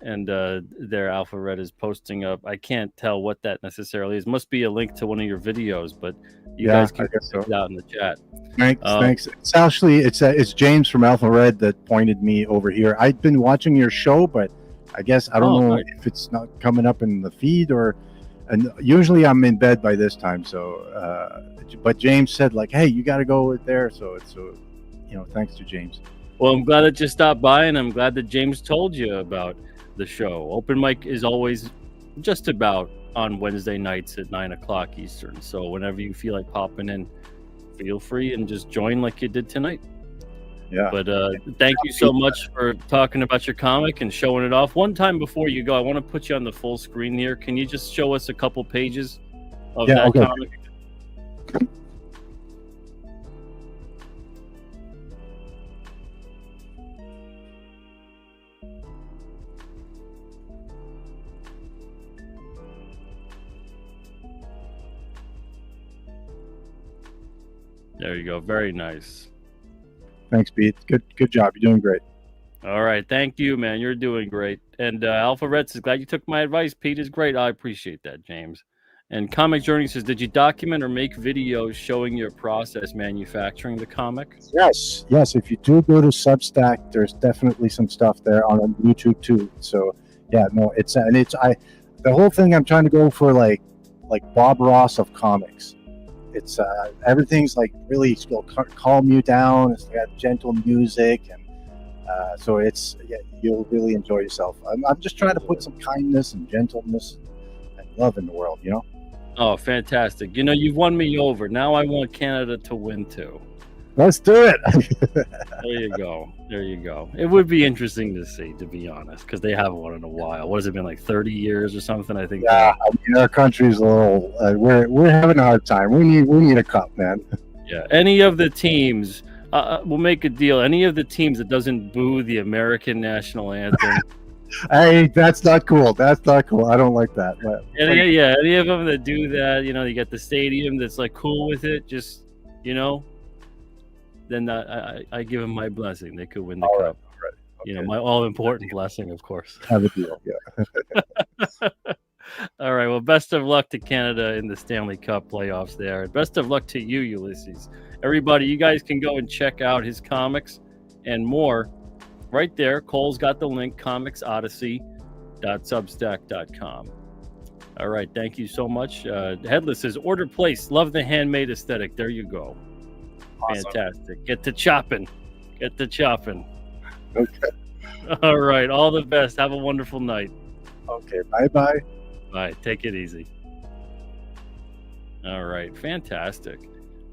And there, Alpha Red is posting up. I can't tell what that necessarily is. Must be a link to one of your videos, but you guys can check it out in the chat. Thanks. It's actually it's James from Alpha Red that pointed me over here. I've been watching your show, but I guess I don't know if it's not coming up in the feed, and usually I'm in bed by this time. So, but James said like, hey, you got to go there. So thanks to James. Well, I'm glad that you stopped by, and I'm glad that James told you about the show. Open mic is always just about on Wednesday nights at 9:00 Eastern. So whenever you feel like popping in, feel free and just join like you did tonight. Yeah. But thank you so much for talking about your comic and showing it off. One time before you go, I want to put you on the full screen here. Can you just show us a couple pages of that comic? There you go. Very nice. Thanks, Pete. Good job. You're doing great. All right. Thank you, man. You're doing great. And Alpha Red says, glad you took my advice. Pete is great. I appreciate that, James. And Comic Journey says, did you document or make videos showing your process manufacturing the comic? Yes. If you do go to Substack, there's definitely some stuff there on YouTube too. So yeah, no, the whole thing I'm trying to go for like Bob Ross of comics. It's everything's like really calm you down. It's got gentle music, and so you'll really enjoy yourself. I'm just trying to put some kindness and gentleness and love in the world, Oh, fantastic! You know, you've won me over. Now I want Canada to win too. Let's do it. There you go. There you go. It would be interesting to see, to be honest, because they haven't won in a while. What has it been, like 30 years or something? I think. Yeah, I mean, our country's a little. We're having a hard time. We need a cup, man. Yeah. Any of the teams, we'll make a deal. Any of the teams that doesn't boo the American national anthem. Hey, that's not cool. That's not cool. I don't like that. Any of them that do that, you know, you get the stadium that's like cool with it. Just, you know, then I give them my blessing. They could win the cup. Right. Okay. You know, my all important blessing, of course. Have a deal. Yeah. All right. Well, best of luck to Canada in the Stanley Cup playoffs there. And best of luck to you, Ulysses. Everybody, you guys can go and check out his comics and more right there. Cole's got the link, comicsodyssey.substack.com. All right. Thank you so much. Headless says, order place. Love the handmade aesthetic. There you go. Awesome. Fantastic. Get to chopping. Okay. All right. All the best. Have a wonderful night. Okay. Bye-bye. Bye. Take it easy. All right. Fantastic.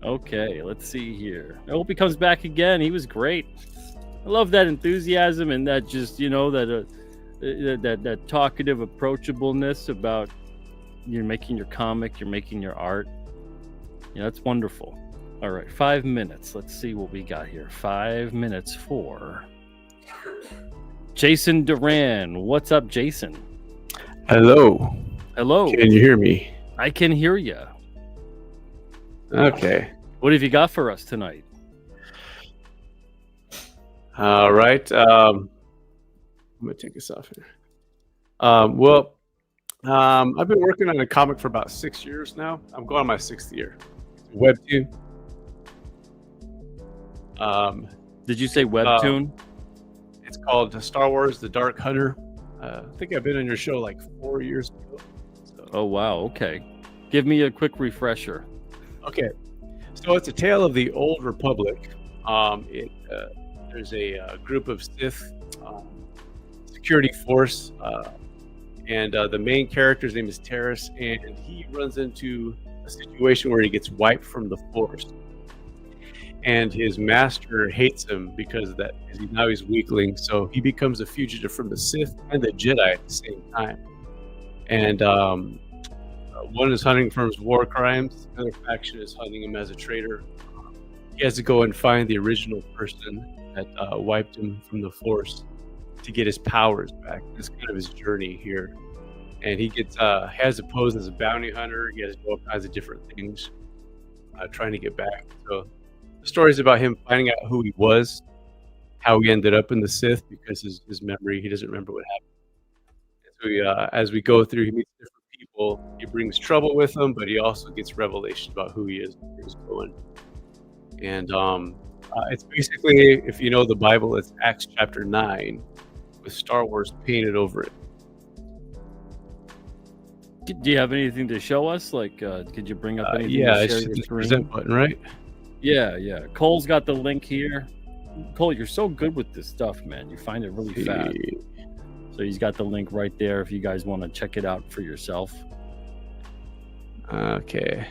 Okay. Let's see here. I hope he comes back again. He was great. I love that enthusiasm and that just, you know, that talkative approachableness about you're making your comic, you're making your art. Yeah, that's wonderful. All right. 5 minutes. Let's see what we got here. 5 minutes for Jason Duran. What's up, Jason? Hello. Can you hear me? I can hear you. Okay. What have you got for us tonight? All right. I'm going to take this off here. I've been working on a comic for about 6 years now. I'm going on my 6th year. Webtoon. Did you say webtoon? It's called Star Wars: The Dark Hunter. I think I've been on your show like 4 years ago. So. Oh, wow. Okay. Give me a quick refresher. Okay. So it's a tale of the Old Republic. There's a group of Sith security force, and the main character's name is Terrace, and he runs into a situation where he gets wiped from the Force. And his master hates him because of that. Now he's weakling, so he becomes a fugitive from the Sith and the Jedi at the same time. And one is hunting for his war crimes. The other faction is hunting him as a traitor. He has to go and find the original person that wiped him from the Force to get his powers back. That's kind of his journey here. And he gets has to pose as a bounty hunter. He has to do all kinds of different things, trying to get back. So the story is about him finding out who he was, how he ended up in the Sith, because his memory, he doesn't remember what happened. And so as we go through, he meets different people. He brings trouble with them, but he also gets revelation about who he is, where he's going. And it's basically, if you know the Bible, it's Acts chapter 9 with Star Wars painted over it. Do you have anything to show us? Like, could you bring up anything? Yeah, to it's share just your the screen? present button, right? Yeah. Cole's got the link here. Cole, you're so good with this stuff, man. You find it really fast. So he's got the link right there if you guys want to check it out for yourself. Okay.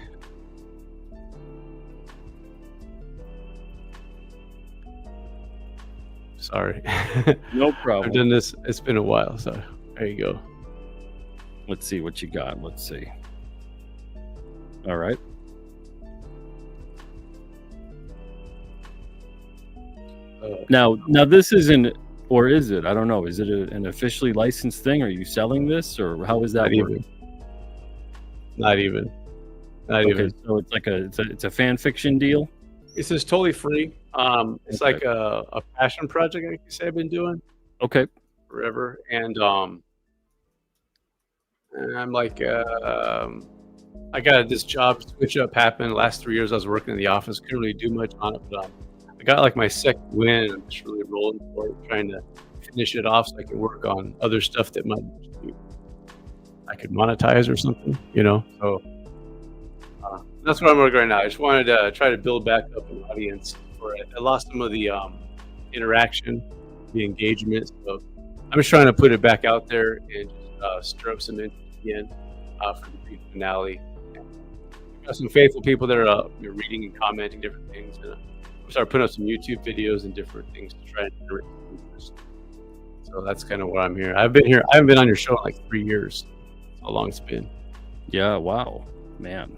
Sorry. No problem. I've done this. It's been a while, so there you go. Let's see what you got. Let's see. All right. Now this isn't, or is it? I don't know. Is it an officially licensed thing? Are you selling this, or how is that working? Not even. So it's like it's a fan fiction deal. It's just totally free. It's like a passion project, I guess I've been doing. Okay. Forever, and I'm like, I got this job switch up happened. The last 3 years I was working in the office, couldn't really do much on it, but I got like my second win. I'm just really rolling for it, trying to finish it off so I can work on other stuff that I could monetize or something, you know. So that's what I'm working right now. I just wanted to try to build back up an audience for it. I lost some of the interaction, the engagement. So I'm just trying to put it back out there and just stir up some interest again for the big finale. And got some faithful people that are reading and commenting different things. And we started putting up some YouTube videos and different things to try and generate some interest. So that's kind of what I'm here. I haven't been on your show in like 3 years. That's how long it's been. Yeah, wow, man.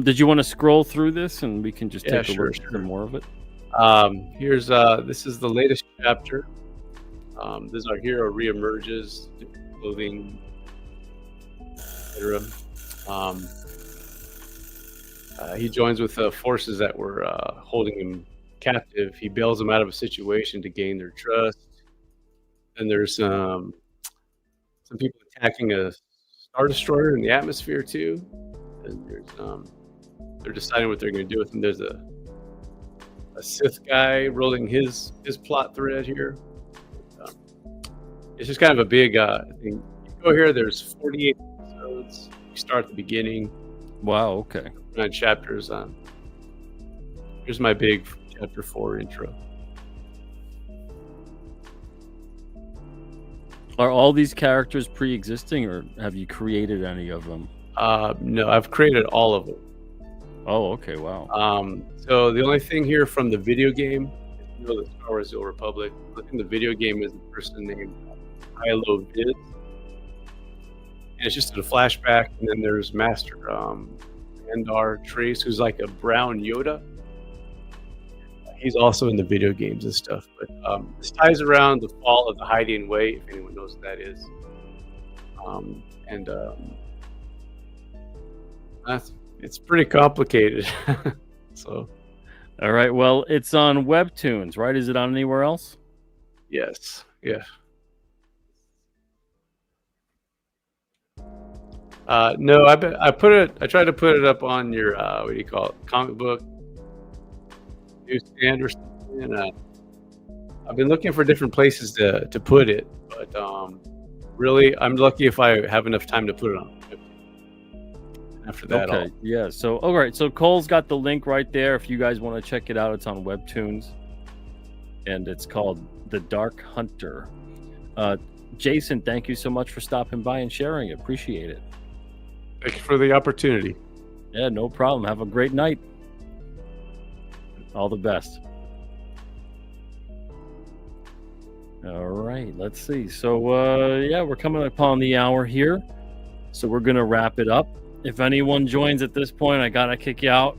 Did you want to scroll through this and we can just take a look at more of it? Here's this is the latest chapter. This is our hero reemerges, clothing, etc. He joins with the forces that were holding him captive. He bails them out of a situation to gain their trust. And there's some people attacking a Star Destroyer in the atmosphere too. And there's they're deciding what they're going to do with him. There's a Sith guy rolling his plot thread here. It's just kind of a big thing. You go here. There's 48 episodes. You start at the beginning. Wow. Okay. 9 chapters. Here's my big chapter 4 intro. Are all these characters pre-existing, or have you created any of them? No, I've created all of them. Oh, okay, wow. So the only thing here from the video game, you know, the Star Wars: The Old Republic. I think the video game is a person named Kylo Vid, and it's just a flashback. And then there's Master Andar Trace, who's like a brown Yoda. He's also in the video games and stuff. But this ties around the fall of the Hiding Way, if anyone knows what that is. It's pretty complicated. So, all right. Well, it's on Webtoons, right? Is it on anywhere else? Yes. Yeah. No, I tried to put it up on your what do you call it, comic book newsstand or something. And, I've been looking for different places to put it, but really, I'm lucky if I have enough time to put it on. After that, okay, yeah. So, all right. So Cole's got the link right there. If you guys want to check it out, it's on Webtoons, and it's called The Dark Hunter. Jason, thank you so much for stopping by and sharing it. Appreciate it. Thank you for the opportunity. Yeah, no problem. Have a great night. All the best. All right, let's see. So, yeah, we're coming upon the hour here. So we're going to wrap it up. If anyone joins at this point, I got to kick you out.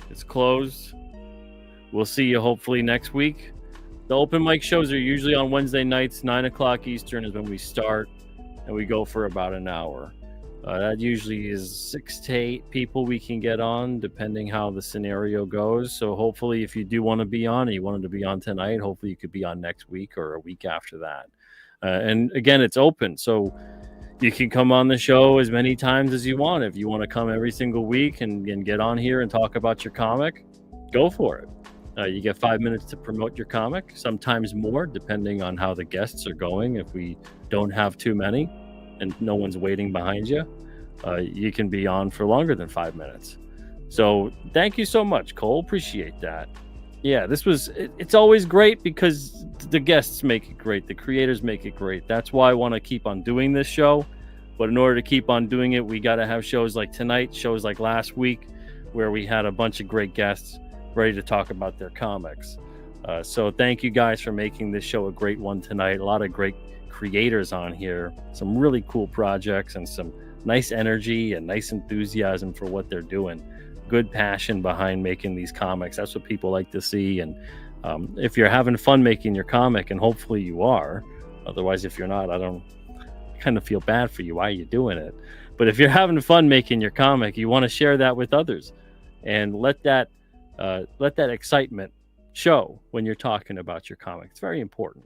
It's closed. We'll see you hopefully next week. The open mic shows are usually on Wednesday nights, 9 o'clock Eastern is when we start, and we go for about an hour. That usually is 6 to 8 people we can get on, depending how the scenario goes. So hopefully if you do want to be on, and you wanted to be on tonight, hopefully you could be on next week or a week after that. And again, it's open, so you can come on the show as many times as you want. If you want to come every single week and get on here and talk about your comic, go for it. You get 5 minutes to promote your comic, sometimes more, depending on how the guests are going. If we don't have too many and no one's waiting behind you, you can be on for longer than 5 minutes. So thank you so much, Cole. Appreciate that. Yeah, it's always great because the guests make it great. The creators make it great. That's why I want to keep on doing this show. But in order to keep on doing it, we got to have shows like tonight, shows like last week, where we had a bunch of great guests ready to talk about their comics. So thank you guys for making this show a great one tonight. A lot of great creators on here, some really cool projects and some nice energy and nice enthusiasm for what they're doing. Good passion behind making these comics. That's what people like to see. And if you're having fun making your comic, and hopefully you are, otherwise if you're not, I kind of feel bad for you. Why are you doing it? But if you're having fun making your comic, you want to share that with others and let that excitement show when you're talking about your comic. It's very important.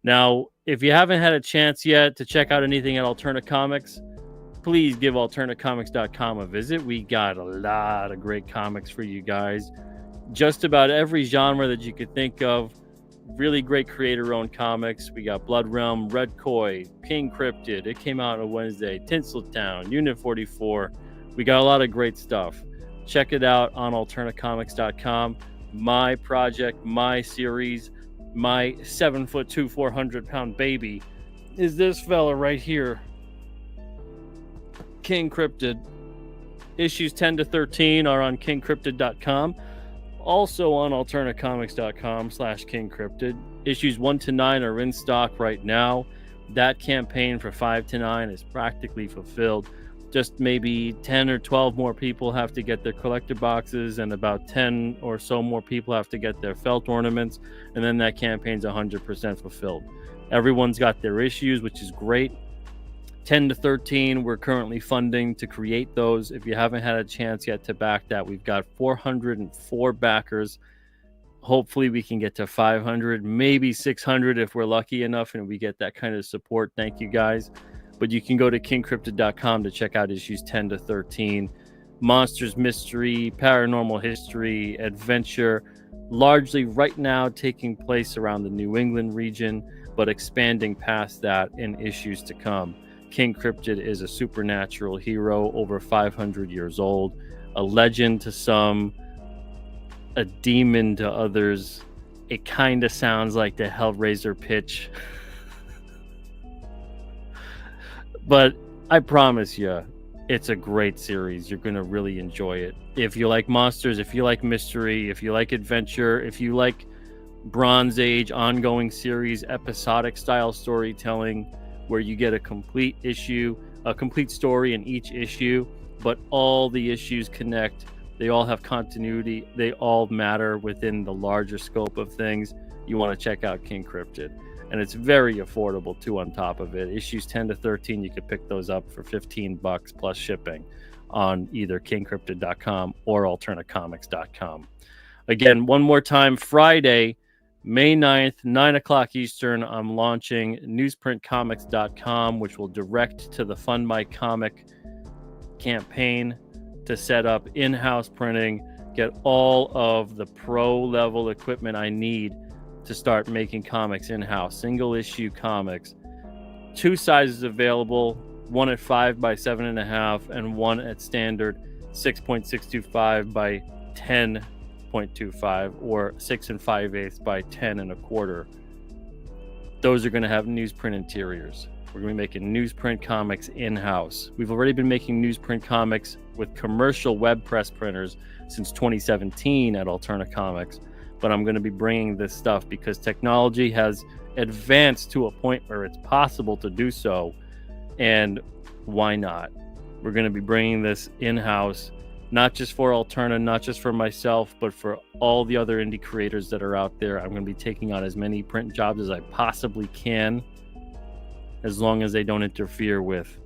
Now, if you haven't had a chance yet to check out anything at Alterna Comics, please give alternacomics.com a visit. We got a lot of great comics for you guys. Just about every genre that you could think of. Really great creator-owned comics. We got Blood Realm, Red Koi, King Cryptid. It came out on Wednesday. Tinseltown, Unit 44. We got a lot of great stuff. Check it out on alternacomics.com. My project, my series, my 7'2", 400-pound baby is this fella right here. King Cryptid. Issues 10 to 13 are on kingcryptid.com. Also on alternacomics.com/kingcryptid. Issues 1 to 9 are in stock right now. That campaign for 5 to 9 is practically fulfilled. Just maybe 10 or 12 more people have to get their collector boxes, and about 10 or so more people have to get their felt ornaments, and then that campaign's 100% fulfilled. Everyone's got their issues, which is great. 10 to 13, we're currently funding to create those. If you haven't had a chance yet to back that, we've got 404 backers. Hopefully we can get to 500, maybe 600 if we're lucky enough and we get that kind of support. Thank you guys. But you can go to kingcryptid.com to check out issues 10 to 13. Monsters, mystery, paranormal history, adventure, largely right now taking place around the New England region, but expanding past that in issues to come. King Cryptid is a supernatural hero over 500 years old, a legend to some, a demon to others. It kind of sounds like the Hellraiser pitch. But I promise you, it's a great series. You're going to really enjoy it. If you like monsters, if you like mystery, if you like adventure, if you like Bronze Age ongoing series, episodic style storytelling, where you get a complete issue, a complete story in each issue, but all the issues connect. They all have continuity. They all matter within the larger scope of things. You want to check out King Cryptid. And it's very affordable too on top of it. Issues 10 to 13, you can pick those up for $15 plus shipping on either kingcryptid.com or alternacomics.com. Again, one more time, Friday, May 9th, 9 o'clock Eastern, I'm launching newsprintcomics.com, which will direct to the Fund My Comic campaign to set up in-house printing, get all of the pro-level equipment I need to start making comics in-house, single-issue comics. 2 sizes available, one at 5 by 7.5 and one at standard 6.625 by 10.25 or 6 5/8 by 10 1/4. Those are going to have newsprint interiors. We're going to be making newsprint comics in-house. We've already been making newsprint comics with commercial web press printers since 2017 at Alterna Comics, but I'm going to be bringing this stuff because technology has advanced to a point where it's possible to do so, and why not? We're going to be bringing this in-house, not just for Alterna, not just for myself, but for all the other indie creators that are out there. I'm going to be taking on as many print jobs as I possibly can, as long as they don't interfere with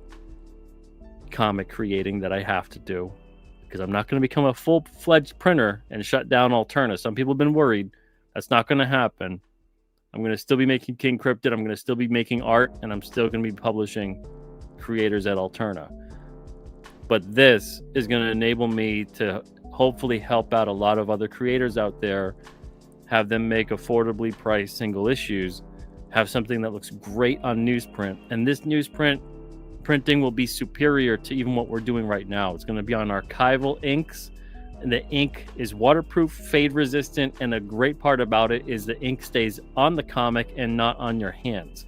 comic creating that I have to do, because I'm not going to become a full-fledged printer and shut down Alterna. Some people have been worried. That's not going to happen. I'm going to still be making King Cryptid. I'm going to still be making art, and I'm still going to be publishing creators at Alterna. But this is going to enable me to hopefully help out a lot of other creators out there, have them make affordably priced single issues, have something that looks great on newsprint. And this newsprint printing will be superior to even what we're doing right now. It's going to be on archival inks, and the ink is waterproof, fade resistant, and a great part about it is the ink stays on the comic and not on your hands.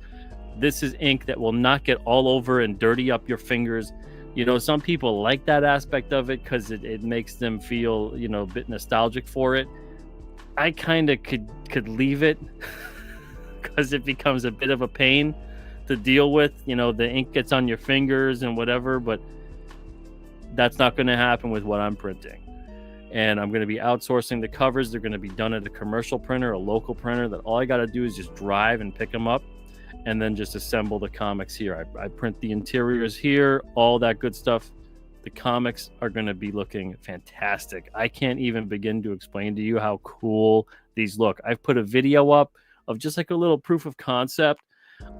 This is ink that will not get all over and dirty up your fingers. You know, some people like that aspect of it because it makes them feel, you know, a bit nostalgic for it. I kind of could leave it because it becomes a bit of a pain to deal with. You know, the ink gets on your fingers and whatever, but that's not going to happen with what I'm printing. And I'm going to be outsourcing the covers. They're going to be done at a commercial printer, a local printer, that all I got to do is just drive and pick them up and then just assemble the comics here. I print the interiors here, all that good stuff. The comics are going to be looking fantastic. I can't even begin to explain to you how cool these look. I've put a video up of just like a little proof of concept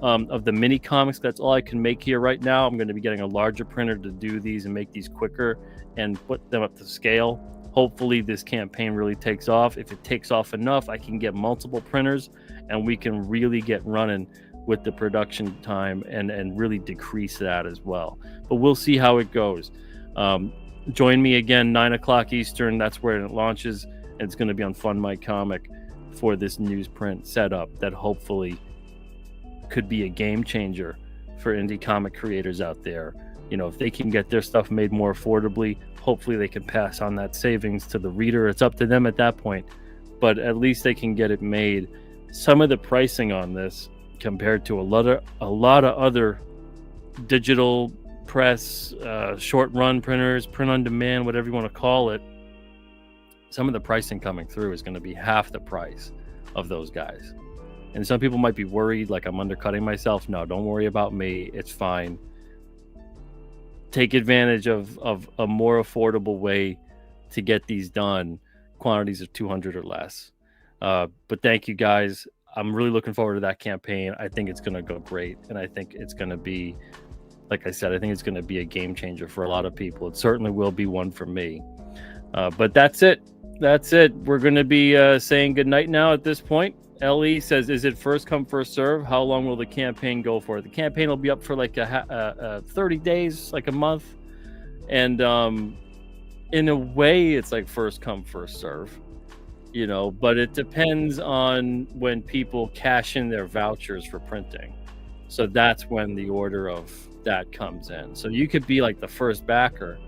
of the mini comics. That's all I can make here right now. I'm going to be getting a larger printer to do these and make these quicker and put them up to scale. Hopefully this campaign really takes off. If it takes off enough, I can get multiple printers and we can really get running with the production time and really decrease that as well. But we'll see how it goes. Join me again, 9 o'clock Eastern. That's where it launches. And it's going to be on Fund My Comic for this newsprint setup that hopefully could be a game changer for indie comic creators out there if they can get their stuff made more affordably, hopefully they can pass on that savings to the reader. It's up to them at that point, but at least they can get it made. Some of the pricing on this compared to a lot of other digital press, short run printers, print on demand, whatever you want to call it, some of the pricing coming through is going to be half the price of those guys. And some people might be worried like I'm undercutting myself. No, don't worry about me. It's fine. Take advantage of a more affordable way to get these done. Quantities of 200 or less. But thank you guys. I'm really looking forward to that campaign. I think it's going to go great. And I think it's going to be, like I said, I think it's going to be a game changer for a lot of people. It certainly will be one for me. But that's it. That's it. We're going to be saying goodnight now at this point. Ellie says, is it first come, first serve? How long will the campaign go for? The campaign will be up for like 30 days, like a month. And in a way, it's like first come, first serve, but it depends on when people cash in their vouchers for printing. So that's when the order of that comes in. So you could be like the first backer,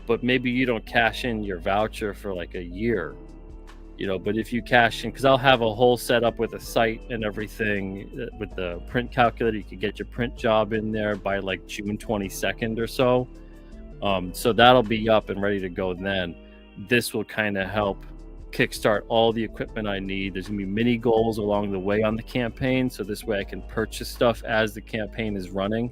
but maybe you don't cash in your voucher for like a year. But if you cash in, because I'll have a whole setup with a site and everything with the print calculator, you could get your print job in there by like June 22nd or so. So that'll be up and ready to go then. This will kind of help kickstart all the equipment I need. There's gonna be mini goals along the way on the campaign. So this way I can purchase stuff as the campaign is running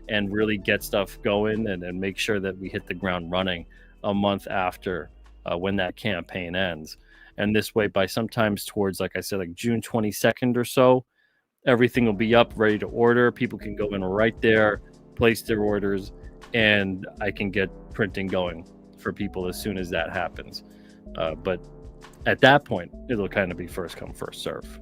and really get stuff going and make sure that we hit the ground running a month after when that campaign ends. And this way, by sometimes towards, like I said, like June 22nd or so, everything will be up, ready to order. People can go in right there, place their orders, and I can get printing going for people as soon as that happens. But at that point, it'll kind of be first come, first serve.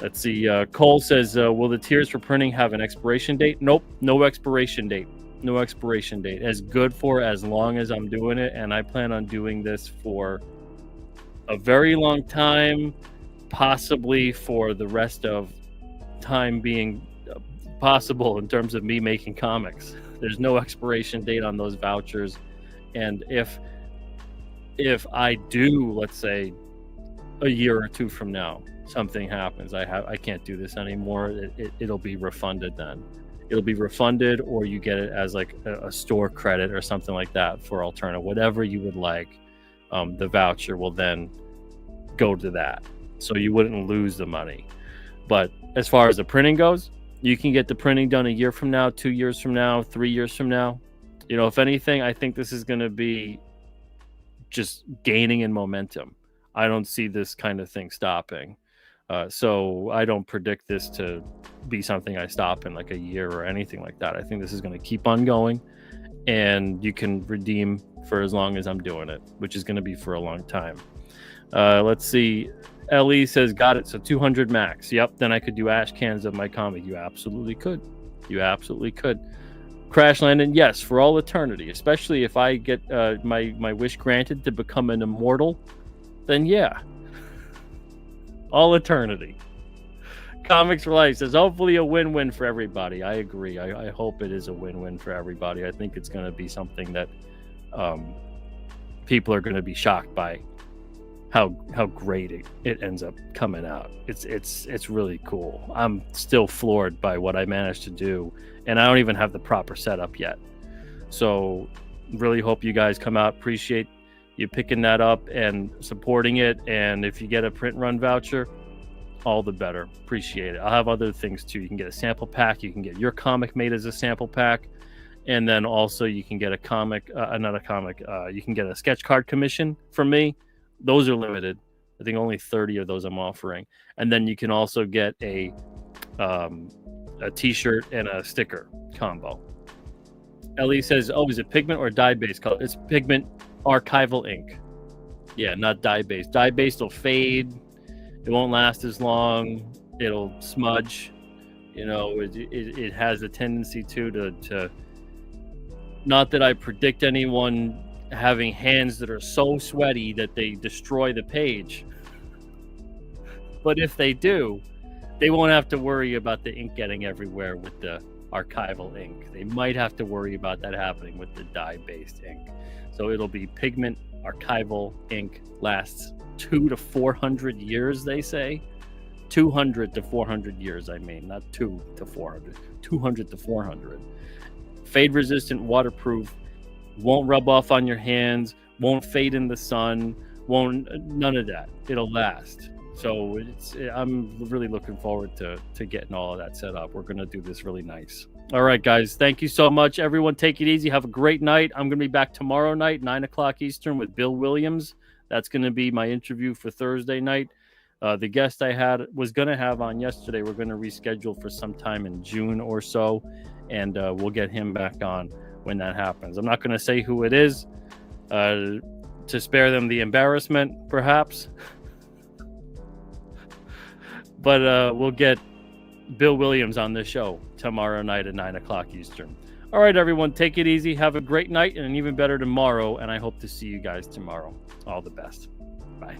Let's see. Cole says, will the tiers for printing have an expiration date? Nope, no expiration date. No expiration date. As good for as long as I'm doing it, and I plan on doing this for a very long time, possibly for the rest of time being possible in terms of me making comics. There's no expiration date on those vouchers, and if I do, let's say a year or two from now, something happens, I can't do this anymore, it'll be refunded then. It'll be refunded, or you get it as like a store credit or something like that for alternative, whatever you would like. The voucher will then go to that, so you wouldn't lose the money. But as far as the printing goes, you can get the printing done a year from now, 2 years from now, 3 years from now. If anything, I think this is going to be just gaining in momentum. I don't see this kind of thing stopping. So I don't predict this to be something I stop in like a year or anything like that. I think this is going to keep on going, and you can redeem for as long as I'm doing it, which is going to be for a long time. Let's see. Ellie says, got it. So 200 max. Yep. Then I could do ash cans of my comic. You absolutely could. You absolutely could. Crash Landing, yes, for all eternity. Especially if I get my wish granted to become an immortal, then yeah. All eternity. Comics for Life says, hopefully a win-win for everybody. I agree. I hope it is a win-win for everybody. I think it's going to be something that people are going to be shocked by how great it ends up coming out. It's really cool. I'm still floored by what I managed to do, and I don't even have the proper setup yet. So really hope you guys come out. Appreciate you picking that up and supporting it. And if you get a print run voucher, all the better. Appreciate it. I'll have other things too. You can get a sample pack. You can get your comic made as a sample pack. And then also you can get a comic, you can get a sketch card commission from me. Those are limited. I think only 30 of those I'm offering. And then you can also get a t-shirt and a sticker combo. Ellie says, oh, is it pigment or dye-based color? It's pigment archival ink. Yeah, not dye-based. Dye-based will fade. It won't last as long. It'll smudge. It has a tendency to not that I predict anyone having hands that are so sweaty that they destroy the page. But if they do, they won't have to worry about the ink getting everywhere with the archival ink. They might have to worry about that happening with the dye-based ink. So it'll be pigment archival ink, lasts 200 to 400 years, they say. 200 to 400 years, I mean, not 2 to 400, 200 to 400. Fade resistant, waterproof, won't rub off on your hands, won't fade in the sun, none of that. It'll last. So I'm really looking forward to getting all of that set up. We're going to do this really nice. All right, guys. Thank you so much. Everyone, take it easy. Have a great night. I'm going to be back tomorrow night, 9 o'clock Eastern, with Bill Williams. That's going to be my interview for Thursday night. The guest I was going to have on yesterday, we're going to reschedule for sometime in June or so, and we'll get him back on when that happens. I'm not going to say who it is to spare them the embarrassment, perhaps. But we'll get Bill Williams on the show tomorrow night at 9 o'clock Eastern. All right, everyone, take it easy. Have a great night and an even better tomorrow, and I hope to see you guys tomorrow. All the best. Bye.